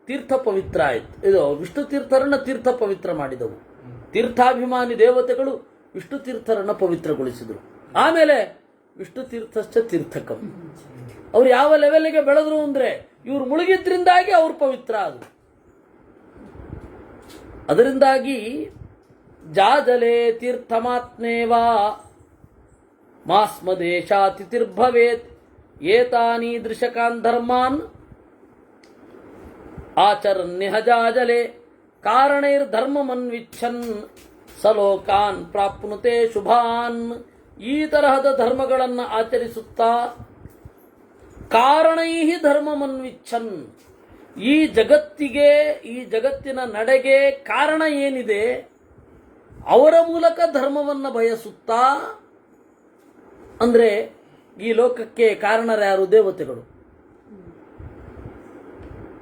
ತೀರ್ಥ ಪವಿತ್ರ ಆಯಿತು. ಇದು ವಿಷ್ಣು ತೀರ್ಥರನ್ನ ತೀರ್ಥ ಪವಿತ್ರ ಮಾಡಿದವು. ತೀರ್ಥಾಭಿಮಾನಿ ದೇವತೆಗಳು ವಿಷ್ಣು ತೀರ್ಥರನ್ನ ಪವಿತ್ರಗೊಳಿಸಿದರು. ಆಮೇಲೆ ವಿಷ್ಣು ತೀರ್ಥಶ್ಚ ತೀರ್ಥಕಂ. ಅವ್ರು ಯಾವ ಲೆವೆಲ್ಗೆ ಬೆಳೆದ್ರು ಅಂದ್ರೆ ಇವ್ರು ಮುಳುಗಿದ್ರಿಂದಾಗಿ ಅವ್ರು ಪವಿತ್ರ ಆದರು. ಅದರಿಂದಾಗಿ ಜಾಜಲೆ ತೀರ್ಥಮಾತ್ಮೇವಾ ಮಾಸ್ಮದೇಶಾತಿಥಿರ್ಭವೇತ್ ಏತಾನಿ ದೃಶಕಾನ್ ಧರ್ಮಾನ್ ಆಚರನ್ಯಹ ಜಾಜಲೆ ಕಾರಣೈರ್ಧರ್ಮಮನ್ವಿಚ್ಛನ್ ಸಲೋಕಾನ್ ಪ್ರಾಪ್ನುತೆ ಶುಭಾನ್. ಈ ತರಹದ ಧರ್ಮಗಳನ್ನು ಆಚರಿಸುತ್ತಾ ಕಾರಣೈಹಿ ಧರ್ಮಮನ್ವಿಚ್ಛನ್, ಈ ಜಗತ್ತಿಗೆ, ಈ ಜಗತ್ತಿನ ನಡೆಗೆ ಕಾರಣ ಏನಿದೆ ಅವರ ಮೂಲಕ ಧರ್ಮವನ್ನು ಬಯಸುತ್ತಾ, ಅಂದ್ರೆ ಈ ಲೋಕಕ್ಕೆ ಕಾರಣರ್ಯಾರು? ದೇವತೆಗಳು.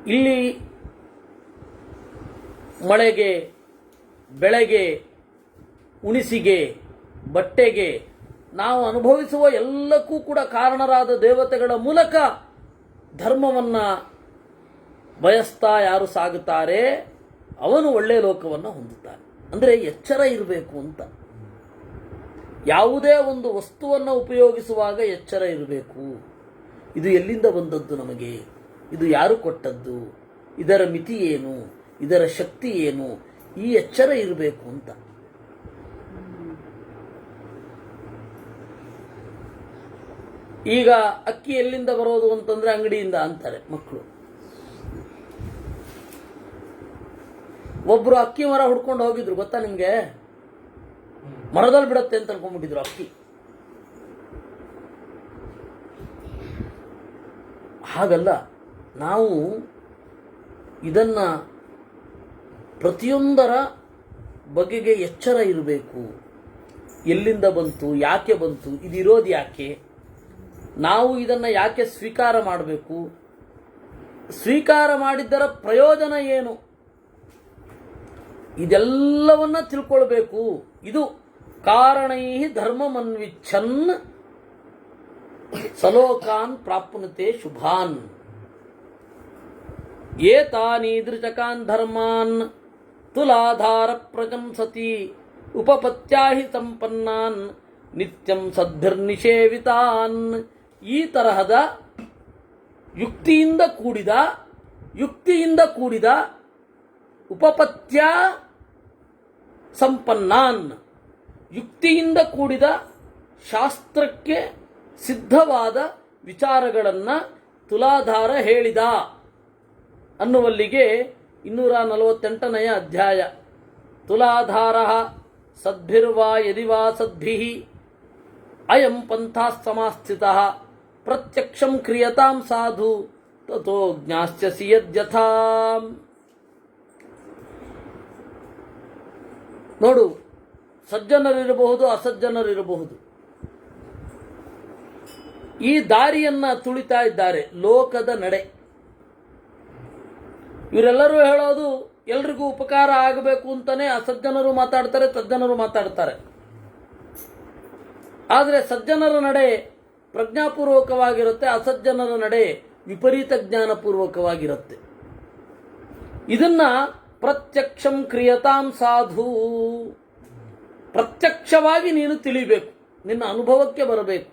ಇಲ್ಲಿ ಮಳೆಗೆ, ಬೆಳೆಗೆ, ಉಣಿಸಿಗೆ, ಬಟ್ಟೆಗೆ, ನಾವು ಅನುಭವಿಸುವ ಎಲ್ಲಕ್ಕೂ ಕೂಡ ಕಾರಣರಾದ ದೇವತೆಗಳ ಮೂಲಕ ಧರ್ಮವನ್ನು ಬಯಸ್ತಾ ಯಾರು ಸಾಗುತ್ತಾರೆ ಅವನು ಒಳ್ಳೆಯ ಲೋಕವನ್ನು ಹೊಂದುತ್ತಾನೆ. ಅಂದರೆ ಎಚ್ಚರ ಇರಬೇಕು ಅಂತ. ಯಾವುದೇ ಒಂದು ವಸ್ತುವನ್ನು ಉಪಯೋಗಿಸುವಾಗ ಎಚ್ಚರ ಇರಬೇಕು. ಇದು ಎಲ್ಲಿಂದ ಬಂದದ್ದು, ನಮಗೆ ಇದು ಯಾರು ಕೊಟ್ಟದ್ದು, ಇದರ ಮಿತಿ ಏನು, ಇದರ ಶಕ್ತಿ ಏನು, ಈ ಎಚ್ಚರ ಇರಬೇಕು ಅಂತ. ಈಗ ಅಕ್ಕಿ ಎಲ್ಲಿಂದ ಬರೋದು ಅಂತಂದ್ರೆ ಅಂಗಡಿಯಿಂದ ಅಂತಾರೆ ಮಕ್ಕಳು. ಒಬ್ರು ಅಕ್ಕಿ ಮರ ಹುಡ್ಕೊಂಡು ಹೋಗಿದ್ರು, ಗೊತ್ತಾ ನಿಮ್ಗೆ? ಮರದಲ್ಲಿ ಬಿಡತ್ತೆ ಅಂತ ಅನ್ಕೊಂಡ್ಬಿಟ್ಟಿದ್ರು ಅಕ್ಕಿ. ಹಾಗಲ್ಲ, ನಾವು ಇದನ್ನ ಪ್ರತಿಯೊಂದರ ಬಗೆಗೆ ಎಚ್ಚರ ಇರಬೇಕು. ಎಲ್ಲಿಂದ ಬಂತು, ಯಾಕೆ ಬಂತು, ಇದಿರೋದು ಯಾಕೆ, ನಾವು ಇದನ್ನು ಯಾಕೆ ಸ್ವೀಕಾರ ಮಾಡಬೇಕು, ಸ್ವೀಕಾರ ಮಾಡಿದ್ದರ ಪ್ರಯೋಜನ ಏನು, ಇದೆಲ್ಲವನ್ನ ತಿಳ್ಕೊಳ್ಬೇಕು. ಇದು ಕಾರಣೈ ಧರ್ಮಮನ್ವಿಚ್ಛನ್ ಸಲೋಕಾನ್ ಪ್ರಾಪ್ನುತೆ ಶುಭಾನ್ ಏತಾನೀದೃಚಕಾನ್ ಧರ್ಮಾನ್ ತುಲಾಧಾರ ಪ್ರಶಂಸತಿ ಉಪಪತ್ಯಾಹಿ ಸಂಪನ್ನಾನ್ ನಿತ್ಯಂ ಸದ್ಭಿರ್ನಿಷೇವಿತಾನ್. ಈ ತರಹದ ಯುಕ್ತಿಯಿಂದ ಕೂಡಿದ ಉಪಪತ್ಯ ಸಂಪನ್ನಾನ್, ಯುಕ್ತಿಯಿಂದ ಕೂಡಿದ ಶಾಸ್ತ್ರಕ್ಕೆ ಸಿದ್ಧವಾದ ವಿಚಾರಗಳನ್ನು ತುಲಾಧಾರ ಹೇಳಿದ ಅನ್ನುವಲ್ಲಿಗೆ 248ನೇ ಅಧ್ಯಾಯ. ತುಲಾಧಾರ ಸದ್ಭಿರ್ವಾ ಯದಿವಾ ಸದ್ಭಿಃ ಅಯಂ ಪಂಥಾ ಸಮಾಸ್ಥಿತಃ ಪ್ರತ್ಯಕ್ಷಂ ಕ್ರಿಯತಾಂ ಸಾಧು ತಥೋ ಜ್ಞಾಸ್ಯಸಿ ಯದ್ಯಥಾ. ನೋಡು, ಸಜ್ಜನರಿರಬಹುದು, ಅಸಜ್ಜನರಿರಬಹುದು. ಈ ದಾರಿಯನ್ನ ತುಳಿತಾ ಇದ್ದಾರೆ, ಲೋಕದ ನಡೆ. ಇವರೆಲ್ಲರೂ ಹೇಳೋದು ಎಲ್ರಿಗೂ ಉಪಕಾರ ಆಗಬೇಕು ಅಂತಾನೆ. ಅಸಜ್ಜನರು ಮಾತಾಡ್ತಾರೆ, ಸಜ್ಜನರು ಮಾತಾಡ್ತಾರೆ. ಆದರೆ ಸಜ್ಜನರ ನಡೆ ಪ್ರಜ್ಞಾಪೂರ್ವಕವಾಗಿರುತ್ತೆ, ಅಸಜ್ಜನರ ನಡೆ ವಿಪರೀತ ಜ್ಞಾನಪೂರ್ವಕವಾಗಿರುತ್ತೆ. ಇದನ್ನ ಪ್ರತ್ಯಕ್ಷಂ ಕ್ರಿಯತಾಂ ಸಾಧು, ಪ್ರತ್ಯಕ್ಷವಾಗಿ ನೀನು ತಿಳಿಬೇಕು, ನಿನ್ನ ಅನುಭವಕ್ಕೆ ಬರಬೇಕು.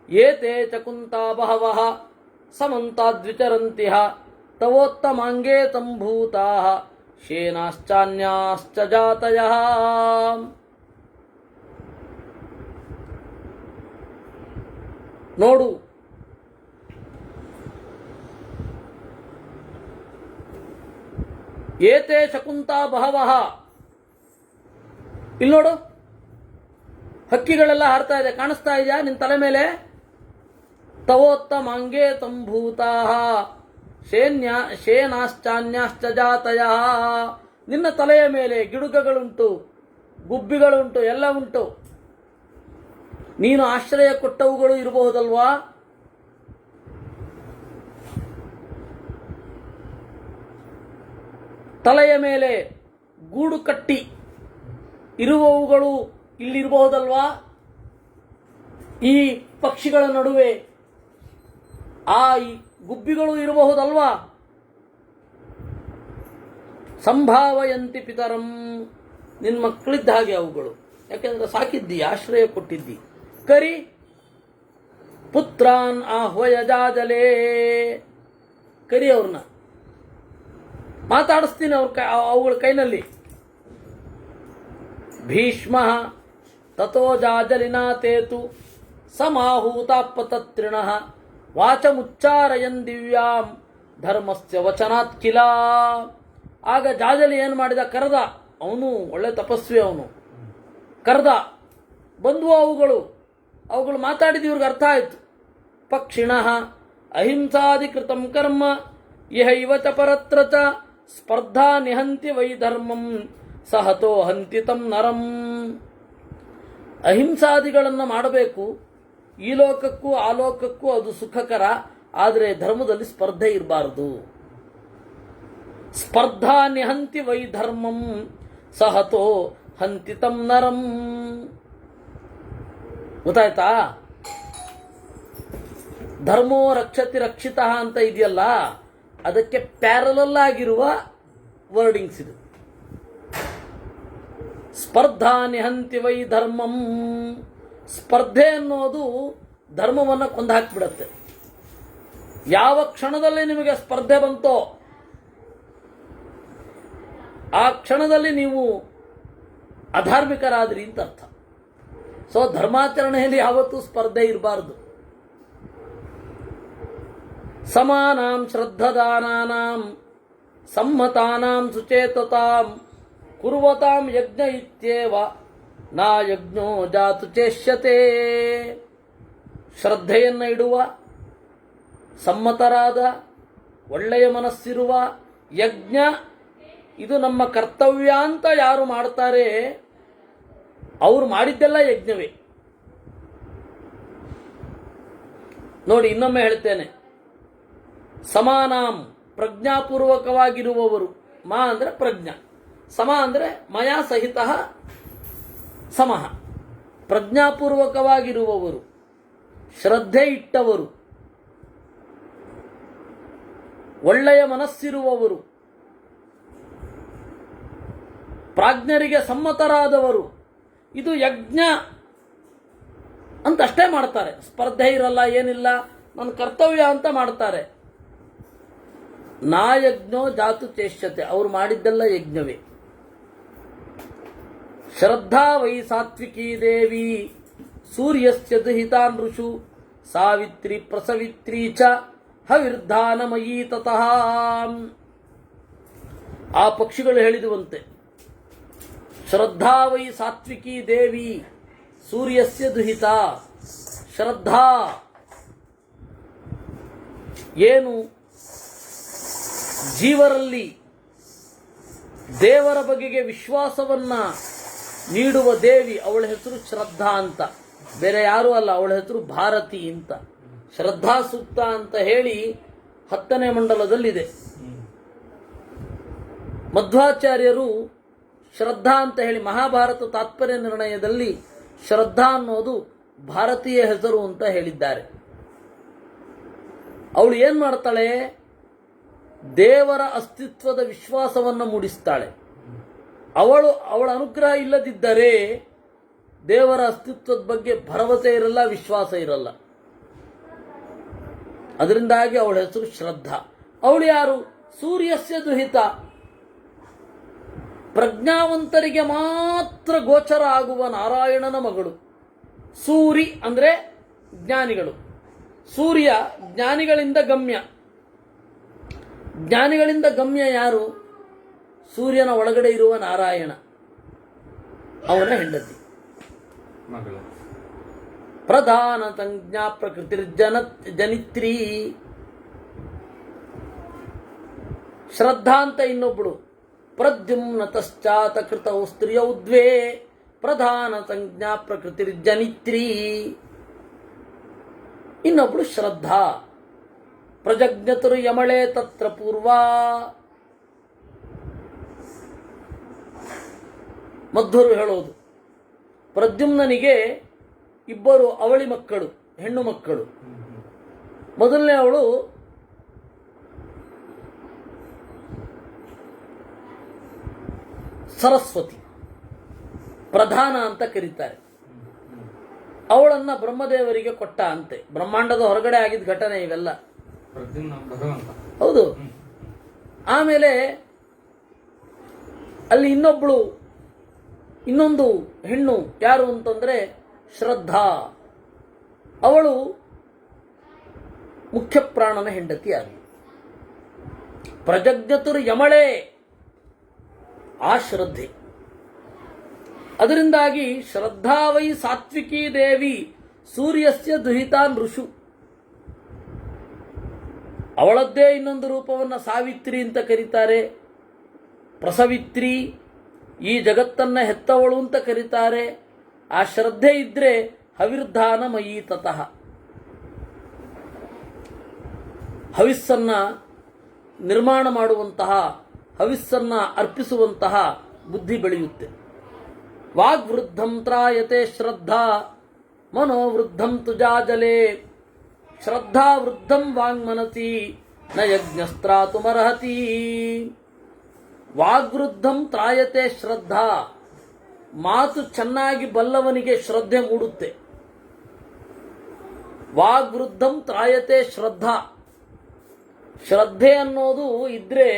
ಏತೇ ಚಕುಂತಾ ಬಹವಃ ಸಮಂತಾದ್ವಿಚರಂತಿಹ ತವೋತ್ತಮಾಂಗೇ ತಂಭೂತಾಃ ಶೇನಾಶ್ಚಾನ್ಯಾಶ್ಚ ಜಾತಯಃ. ನೋಡು, ಏತೇ ಶಕುಂತಾ ಬಹವಃ, ಇಲ್ಲಿ ನೋಡು, ಹಕ್ಕಿಗಳೆಲ್ಲ ಹಾರ್ತಾ ಇದೆ, ಕಾಣಿಸ್ತಾ ಇದೆಯಾ ನಿನ್ನ ತಲೆ ಮೇಲೆ? ತವೋತ್ತಮಾಂಗೇ ತಂಭೂತಾಃ ಶೇನಾಶ್ಚಾನ್ಯಾಶ್ಚ ಜಾತಯಃ, ನಿನ್ನ ತಲೆಯ ಮೇಲೆ ಗಿಡುಗಗಳುಂಟು, ಗುಬ್ಬಿಗಳುಂಟು, ಎಲ್ಲ ಉಂಟು. ನೀನು ಆಶ್ರಯ ಕೊಟ್ಟವುಗಳು ಇರಬಹುದಲ್ವಾ? ತಲೆಯ ಮೇಲೆ ಗೂಡು ಕಟ್ಟಿ ಇರುವವುಗಳು ಇಲ್ಲಿರಬಹುದಲ್ವಾ? ಈ ಪಕ್ಷಿಗಳ ನಡುವೆ ಆ ಗುಬ್ಬಿಗಳು ಇರಬಹುದಲ್ವಾ? ಸಂಭಾವಯಂತಿ ಪಿತರಂ, ನಿನ್ನ ಮಕ್ಕಳಿದ್ದ ಹಾಗೆ ಅವುಗಳು, ಯಾಕೆಂದ್ರೆ ಸಾಕಿದ್ದಿ, ಆಶ್ರಯ ಕೊಟ್ಟಿದ್ದಿ. ಕರಿ ಪುತ್ರಾನ್ ಆಹ್ವಯ ಜಾಜಲೇ, ಕರಿ ಅವ್ರನ್ನ, ಮಾತಾಡಿಸ್ತೀನಿ ಅವುಗಳ ಕೈನಲ್ಲಿ. ಭೀಷ್ಮ ತಥೋ ಜಾಜಲಿನಾತೇತು ಸಮಾಹೂತಾಪತತ್ರಿಣ ವಾಚಮುಚ್ಚಾರಯನ್ ದಿವ್ಯಾಂ ಧರ್ಮಸ್ಯ ವಚನಾತ್ ಕಿಲ. ಆಗ ಜಾಜಲಿ ಏನು ಮಾಡಿದ? ಕರೆದ. ಅವನು ಒಳ್ಳೆ ತಪಸ್ವಿ, ಅವನು ಕರೆದ. ಬಂದ್ವು ಅವುಗಳು ಮಾತಾಡಿದ, ಇವ್ರಿಗೆ ಅರ್ಥ ಆಯ್ತು. ಪಕ್ಷಿಣ ಅಹಿಂಸಾಧಿಕೃತಂ ಕರ್ಮ ಇಹೈವ ಚ ಪರತ್ರ ಚ ಸ್ಪರ್ಧಾ ನಿಹಂತಿ ವೈಧರ್ಮಂ ಸಹತೋ ಹಂತಿ ತಂ ನರಂ. ಅಹಿಂಸಾದಿಗಳನ್ನು ಮಾಡಬೇಕು, ಈ ಲೋಕಕ್ಕೂ ಆ ಲೋಕಕ್ಕೂ ಅದು ಸುಖಕರ. ಆದರೆ ಧರ್ಮದಲ್ಲಿ ಸ್ಪರ್ಧೆ ಇರಬಾರದು. ಸ್ಪರ್ಧಾ ನಿಹಂತಿ ವೈಧರ್ಮಂ ಸಹತೋ ಹಂತಿ ತಂ ನರಂ. ಗೊತ್ತಾಯ್ತಾ? ಧರ್ಮೋ ರಕ್ಷತಿ ರಕ್ಷಿತ ಅಂತ ಇದೆಯಲ್ಲ, ಅದಕ್ಕೆ ಪ್ಯಾರಲಲ್ ಆಗಿರುವ ವರ್ಡಿಂಗ್ಸ್ ಇದು. ಸ್ಪರ್ಧಾ ನಿಹಂತಿ ವೈ ಧರ್ಮಂ. ಸ್ಪರ್ಧೆ ಅನ್ನೋದು ಧರ್ಮವನ್ನು ಕೊಂದು ಹಾಕಿಬಿಡತ್ತೆ. ಯಾವ ಕ್ಷಣದಲ್ಲಿ ನಿಮಗೆ ಸ್ಪರ್ಧೆ ಬಂತೋ ಆ ಕ್ಷಣದಲ್ಲಿ ನೀವು ಅಧಾರ್ಮಿಕರಾದ್ರಿ ಅಂತ ಅರ್ಥ. ಸೊ ಧರ್ಮಾಚರಣೆಯಲ್ಲಿ ಯಾವತ್ತೂ ಸ್ಪರ್ಧೆ ಇರಬಾರದು. ಸಮಾನಾಂ ಶ್ರದ್ಧದಾನಾನಾಂ ಸಮ್ಮತಾನಾಂ ಸುಚೇತತಾಂ ಕುರ್ವತಾಂ ಯಜ್ಞ ಇತ್ಯೇವ ನಾ ಯಜ್ಞೋ ಜಾತು ಚೇಷ್ಯತೆ. ಶ್ರದ್ಧೆಯನ್ನು ಇಡುವ, ಸಮ್ಮತರಾದ, ಒಳ್ಳೆಯ ಮನಸ್ಸಿರುವ, ಯಜ್ಞ ಇದು ನಮ್ಮ ಕರ್ತವ್ಯ ಅಂತ ಯಾರು ಮಾಡ್ತಾರೆ ಅವರು ಮಾಡಿದ್ದೆಲ್ಲ ಯಜ್ಞವೇ. ನೋಡಿ, ಇನ್ನೊಮ್ಮೆ ಹೇಳ್ತೇನೆ. ಸಮಾನಾಂ ಪ್ರಜ್ಞಾಪೂರ್ವಕವಾಗಿರುವವರು. ಮಾ ಅಂದರೆ ಪ್ರಜ್ಞಾ, ಸಮ ಅಂದರೆ ಮಯಾ ಸಹಿತ ಸಮಃ. ಪ್ರಜ್ಞಾಪೂರ್ವಕವಾಗಿರುವವರು, ಶ್ರದ್ಧೆ ಇಟ್ಟವರು, ಒಳ್ಳೆಯ ಮನಸ್ಸಿರುವವರು, ಪ್ರಾಜ್ಞರಿಗೆ ಸಮ್ಮತರಾದವರು. ಇದು ಯಜ್ಞ ಅಂತಷ್ಟೇ ಮಾಡ್ತಾರೆ. ಸ್ಪರ್ಧೆ ಇರಲ್ಲ, ಏನಿಲ್ಲ, ನನ್ನ ಕರ್ತವ್ಯ ಅಂತ ಮಾಡ್ತಾರೆ. ನಾ ಯಜ್ಞೋ ಜಾತು ಚೇಷ್ಯತೆ. ಅವರು ಮಾಡಿದ್ದೆಲ್ಲ ಯಜ್ಞವೇ. ಶ್ರದ್ಧಾ ವೈ ಸಾತ್ವಿಕೀ ದೇವಿ ಸೂರ್ಯಸ್ಯ ದುಹಿತಾನ್ ಋಷು ಸಾವಿತ್ರಿ ಪ್ರಸವಿತ್ರಿ ಚ ಹವಿರ್ಧಾನಮಯೀ ತತಃ. ಆ ಪಕ್ಷಿಗಳು ಹೇಳಿದುವಂತೆ, ಶ್ರದ್ಧಾ ವೈ ಸಾತ್ವಿಕೀ ದೇವಿ ಸೂರ್ಯಸ್ಯ ದುಹಿತ. ಶ್ರದ್ಧಾ ಏನು ಜೀವರಲ್ಲಿ ದೇವರ ಬಗೆಗೆ ವಿಶ್ವಾಸವನ್ನ ನೀಡುವ ದೇವಿ, ಅವಳ ಹೆಸರು ಶ್ರದ್ಧಾ ಅಂತ. ಬೇರೆ ಯಾರೂ ಅಲ್ಲ, ಅವಳ ಹೆಸರು ಭಾರತಿ ಅಂತ. ಶ್ರದ್ಧಾ ಸೂಕ್ತ ಅಂತ ಹೇಳಿ 10ನೇ ಮಂಡಲದಲ್ಲಿದೆ. ಮಧ್ವಾಚಾರ್ಯರು ಶ್ರದ್ಧಾ ಅಂತ ಹೇಳಿ ಮಹಾಭಾರತ ತಾತ್ಪರ್ಯ ನಿರ್ಣಯದಲ್ಲಿ ಶ್ರದ್ಧಾ ಅನ್ನೋದು ಭಾರತೀಯ ಹೆಸರು ಅಂತ ಹೇಳಿದ್ದಾರೆ. ಅವಳು ಏನ್ ಮಾಡ್ತಾಳೆ? ದೇವರ ಅಸ್ತಿತ್ವದ ವಿಶ್ವಾಸವನ್ನು ಮೂಡಿಸ್ತಾಳೆ. ಅವಳ ಅನುಗ್ರಹ ಇಲ್ಲದಿದ್ದರೆ ದೇವರ ಅಸ್ತಿತ್ವದ ಬಗ್ಗೆ ಭರವಸೆ ಇರಲ್ಲ, ವಿಶ್ವಾಸ ಇರಲ್ಲ. ಅದರಿಂದಾಗಿ ಅವಳ ಹೆಸರು ಶ್ರದ್ಧಾ. ಅವಳು ಯಾರು? ಸೂರ್ಯಸ್ಯ ದುಹಿತ. ಪ್ರಜ್ಞಾವಂತರಿಗೆ ಮಾತ್ರ ಗೋಚರ ಆಗುವ ನಾರಾಯಣನ ಮಗಳು. ಸೂರಿ ಅಂದ್ರೆ ಜ್ಞಾನಿಗಳು. ಸೂರ್ಯ ಜ್ಞಾನಿಗಳಿಂದ ಗಮ್ಯ. ಜ್ಞಾನಿಗಳಿಂದ ಗಮ್ಯ ಯಾರು? ಸೂರ್ಯನ ಒಳಗಡೆ ಇರುವ ನಾರಾಯಣ, ಅವನ ಹೆಂಡತಿ. ಪ್ರಧಾನ ಸಂಜ್ಞಾ ಪ್ರಕೃತಿರ್ಜನ ಜನಿತ್ರಿ. ಶ್ರದ್ಧಾ ಅಂತ ಇನ್ನೊಬ್ಬಳು. ಪ್ರದ್ಯುಮ್ನ ತಶ್ಚಾತ ಕೃತೌ ಸ್ತ್ರೀಯೌ ದ್ವೇ ಪ್ರಧಾನ ಸಂಜ್ಞಾ ಪ್ರಕೃತಿರ್ಜನಿತ್ರಿ. ಇನ್ನೊಬ್ಬಳು ಶ್ರದ್ಧಾ. ಪ್ರಜಜ್ಞತರು ಯಮಳೆ ತತ್ರ ಪೂರ್ವ. ಮಧ್ವರು ಹೇಳೋದು, ಪ್ರದ್ಯುಮ್ನನಿಗೆ ಇಬ್ಬರು ಅವಳಿ ಮಕ್ಕಳು, ಹೆಣ್ಣು ಮಕ್ಕಳು. ಮೊದಲನೇ ಅವಳು ಸರಸ್ವತಿ, ಪ್ರಧಾನ ಅಂತ ಕರೀತಾರೆ. ಅವಳನ್ನ ಬ್ರಹ್ಮದೇವರಿಗೆ ಕೊಟ್ಟ ಅಂತೆ. ಬ್ರಹ್ಮಾಂಡದ ಹೊರಗಡೆ ಆಗಿದ್ದ ಘಟನೆ ಇವೆಲ್ಲ. ಹೌದು. ಆಮೇಲೆ ಅಲ್ಲಿ ಇನ್ನೊಂದು ಹೆಣ್ಣು ಯಾರು ಅಂತಂದ್ರೆ ಶ್ರದ್ಧಾ. ಅವಳು ಮುಖ್ಯ ಪ್ರಾಣನ ಹೆಂಡತಿಯಾಗಿ. ಪ್ರಜಜ್ಞತುರು ಯಮಳೆ, ಆ ಶ್ರದ್ಧೆ. ಅದರಿಂದಾಗಿ ಶ್ರದ್ಧಾ ವೈ ಸಾತ್ವಿಕೀ ದೇವಿ ಸೂರ್ಯಸ್ಯ ದುಹಿತಾನ್ ಋಷು. ಅವಳದ್ದೇ ಇನ್ನೊಂದು ರೂಪವನ್ನು ಸಾವಿತ್ರಿ ಅಂತ ಕರೀತಾರೆ. ಪ್ರಸವಿತ್ರಿ, ಈ ಜಗತ್ತನ್ನ ಹೆತ್ತವಳು ಅಂತ ಕರೀತಾರೆ. ಆ ಶ್ರದ್ಧೆ ಇದ್ರೆ ಹವಿರ್ಧಾನಮಯೀ ತತಃ. ಹವಿಸ್ಸನ್ನ ನಿರ್ಮಾಣ ಮಾಡುವಂತಹ, ಹವಿಸ್ಸನ್ನ ಅರ್ಪಿಸುವಂತಹ ಬುದ್ಧಿ ಬೆಳೆಯುತ್ತೆ. ವಾಗ್ವೃದ್ಧಂ ತ್ರಾಯತೆ ಶ್ರದ್ಧಾ ಮನೋವೃದ್ಧಂ ತುಜಾಜಲೆ. ಶ್ರದ್ಧಾ ವೃದ್ಧಂ ವಾಂಗ್ಮನಸಿ ನ ಯಜ್ಞಸ್ತ್ರಾತುಮರ್ಹತಿ. ವಾಗ್ವೃದ್ಧಂ ತ್ರಾಯತೆ ಶ್ರದ್ಧಾ. ಮಾತು ಚೆನ್ನಾಗಿ ಬಲ್ಲವನಿಗೆ ಶ್ರದ್ಧೆ ಮೂಡುತ್ತೆ. ವಾಗ್ವೃದ್ಧಂ ತ್ರಾಯತೆ ಶ್ರದ್ಧಾ. ಶ್ರದ್ಧೆ ಅನ್ನೋದು ಇದ್ರೆ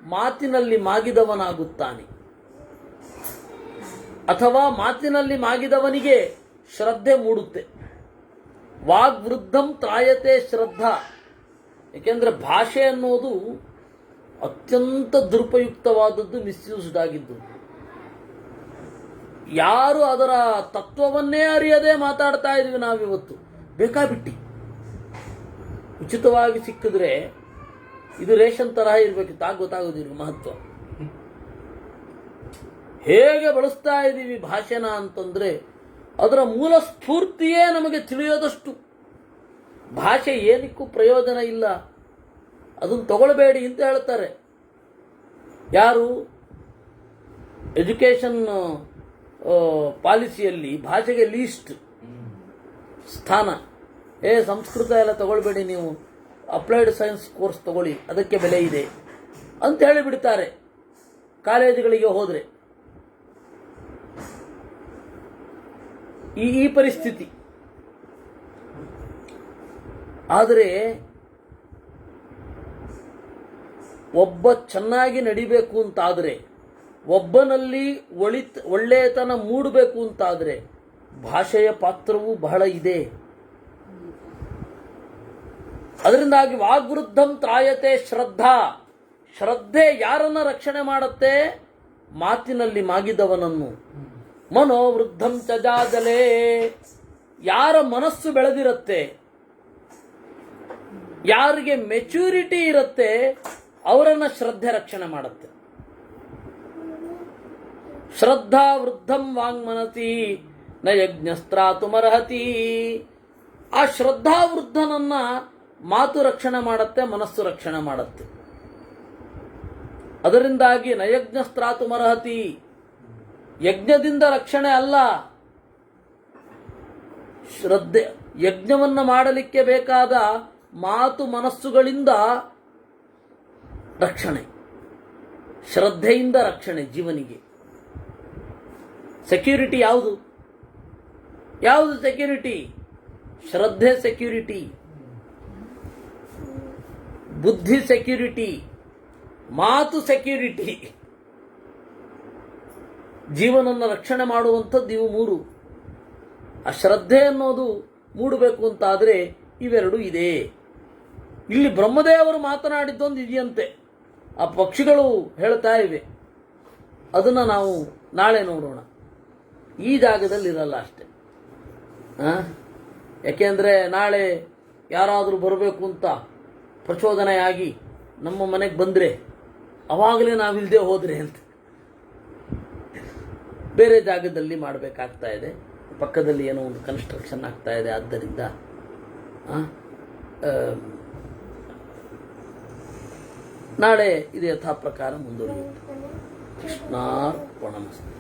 ಮಾತಿನಲ್ಲಿ ಮಾಗಿದವನಾಗುತ್ತಾನೆ, ಅಥವಾ ಮಾತಿನಲ್ಲಿ ಮಾಗಿದವನಿಗೆ ಶ್ರದ್ಧೆ ಮೂಡುತ್ತೆ. ವಾಗ್ವೃದ್ಧಂ ತ್ರಾಯತೆ ಶ್ರದ್ಧಾ. ಏಕೆಂದರೆ ಭಾಷೆ ಅನ್ನೋದು ಅತ್ಯಂತ ದುರುಪಯುಕ್ತವಾದದ್ದು, ಮಿಸ್ಯೂಸ್ಡ್ ಆಗಿದ್ದು. ಯಾರು ಅದರ ತತ್ವವನ್ನೇ ಅರಿಯದೆ ಮಾತಾಡ್ತಾ ಇದೀವಿ ನಾವಿವತ್ತು, ಬೇಕಾಬಿಟ್ಟಿ. ಉಚಿತವಾಗಿ ಸಿಕ್ಕಿದ್ರೆ ಇದು ರೇಷನ್ ತರಹ ಇರಬೇಕಿತ್ತು, ಗೊತ್ತಾಗೋದಿಲ್ಲ ಮಹತ್ವ. ಹೇಗೆ ಬಳಸ್ತಾ ಇದ್ದೀವಿ ಭಾಷೆನ ಅಂತಂದ್ರೆ ಅದರ ಮೂಲ ಸ್ಫೂರ್ತಿಯೇ ನಮಗೆ ತಿಳಿಯೋದಷ್ಟು. ಭಾಷೆ ಏನಕ್ಕೂ ಪ್ರಯೋಜನ ಇಲ್ಲ, ಅದನ್ನು ತಗೊಳ್ಬೇಡಿ ಅಂತ ಹೇಳ್ತಾರೆ. ಯಾರು ಎಜುಕೇಶನ್ ಪಾಲಿಸಿಯಲ್ಲಿ ಭಾಷೆಗೆ ಲೀಸ್ಟ್ ಸ್ಥಾನ. ಸಂಸ್ಕೃತ ಎಲ್ಲ ತಗೊಳ್ಬೇಡಿ, ನೀವು ಅಪ್ಲೈಡ್ ಸೈನ್ಸ್ ಕೋರ್ಸ್ ತಗೊಳ್ಳಿ, ಅದಕ್ಕೆ ಬೆಲೆ ಇದೆ ಅಂತ ಹೇಳಿಬಿಡ್ತಾರೆ ಕಾಲೇಜುಗಳಿಗೆ ಹೋದ್ರೆ. ಈ ಪರಿಸ್ಥಿತಿ. ಆದರೆ ಒಬ್ಬ ಚೆನ್ನಾಗಿ ನಡಿಬೇಕು ಅಂತಾದರೆ, ಒಬ್ಬನಲ್ಲಿ ಒಳ್ಳೆಯತನ ಮೂಡಬೇಕು ಅಂತಾದರೆ ಭಾಷೆಯ ಪಾತ್ರವೂ ಬಹಳ ಇದೆ. ಅದರಿಂದಾಗಿ ವಾಗ್ವೃದ್ಧಂ ತ್ರಾಯತೆ ಶ್ರದ್ಧಾ. ಶ್ರದ್ಧೆ ಯಾರನ್ನ ರಕ್ಷಣೆ ಮಾಡುತ್ತೆ? ಮಾತಿನಲ್ಲಿ ಮಾಗಿದವನನ್ನು. ಮನೋವೃದ್ಧಂ ಚಜಾಜಲೇ. ಯಾರ ಮನಸ್ಸು ಬೆಳೆದಿರುತ್ತೆ, ಯಾರಿಗೆ ಮೆಚುರಿಟಿ ಇರುತ್ತೆ, ಅವರನ್ನ ಶ್ರದ್ಧೆ ರಕ್ಷಣೆ ಮಾಡುತ್ತೆ. ಶ್ರದ್ಧಾ ವೃದ್ಧಂ ವಾಂಗ್ಮನತಿ ನ ಯಜ್ಞಸ್ತ್ರಾತುಮರ್ಹತಿ. ಆ ಶ್ರದ್ಧಾ ವೃದ್ಧನನ್ನ ಮಾತು ರಕ್ಷಣೆ ಮಾಡುತ್ತೆ, ಮನಸ್ಸು ರಕ್ಷಣೆ ಮಾಡುತ್ತೆ. ಅದರಿಂದಾಗಿ ನಯಜ್ಞಸ್ತ್ರಾತುಮರ್ಹತಿ. ಯಜ್ಞದಿಂದ ರಕ್ಷಣೆ ಅಲ್ಲ, ಶ್ರದ್ಧೆ. ಯಜ್ಞವನ್ನ ಮಾಡಲಿಕ್ಕೆ ಬೇಕಾದ ಮಾತು ಮನಸ್ಸುಗಳಿಂದ ರಕ್ಷಣೆ, ಶ್ರದ್ಧೆಯಿಂದ ರಕ್ಷಣೆ ಜೀವನಿಗೆ. ಸೆಕ್ಯೂರಿಟಿ ಯಾವುದು? ಸೆಕ್ಯೂರಿಟಿ? ಶ್ರದ್ಧೆ ಸೆಕ್ಯೂರಿಟಿ, ಬುದ್ಧಿ ಸೆಕ್ಯೂರಿಟಿ, ಮಾತು ಸೆಕ್ಯೂರಿಟಿ. ಜೀವನವನ್ನು ರಕ್ಷಣೆ ಮಾಡುವಂಥದ್ದು ಇವು ಮೂರು. ಆ ಶ್ರದ್ಧೆ ಅನ್ನೋದು ಮೂಡಬೇಕು ಅಂತಾದರೆ ಇವೆರಡು ಇದೆ. ಇಲ್ಲಿ ಬ್ರಹ್ಮದೇವರು ಮಾತನಾಡಿದ್ದೊಂದು ಇದೆಯಂತೆ, ಆ ಪಕ್ಷಿಗಳು ಹೇಳ್ತಾ ಇವೆ. ಅದನ್ನ ನಾವು ನಾಳೆ ನೋಡೋಣ. ಈ ಜಾಗದಲ್ಲಿ ಇರಲ್ಲ ಅಷ್ಟೆ. ಯಾಕೆಂದ್ರೆ ನಾಳೆ ಯಾರಾದರೂ ಬರಬೇಕು ಅಂತ ಪ್ರಚೋದನೆಯಾಗಿ ನಮ್ಮ ಮನೆಗೆ ಬಂದರೆ ಅವಾಗಲೇ ನಾವಿಲ್ಲದೆ ಹೋದ್ರೆ ಅಂತ ಬೇರೆ ಜಾಗದಲ್ಲಿ ಮಾಡಬೇಕಾಗ್ತಾ ಇದೆ. ಪಕ್ಕದಲ್ಲಿ ಏನೋ ಒಂದು ಕನ್ಸ್ಟ್ರಕ್ಷನ್ ಆಗ್ತಾ ಇದೆ. ಆದ್ದರಿಂದ ನಾಳೆ ಇದು ಯಥಾ ಪ್ರಕಾರ ಮುಂದುವರಿಯುತ್ತೆ. ಕೃಷ್ಣಾರ್ಪಣಮಸ್ತು.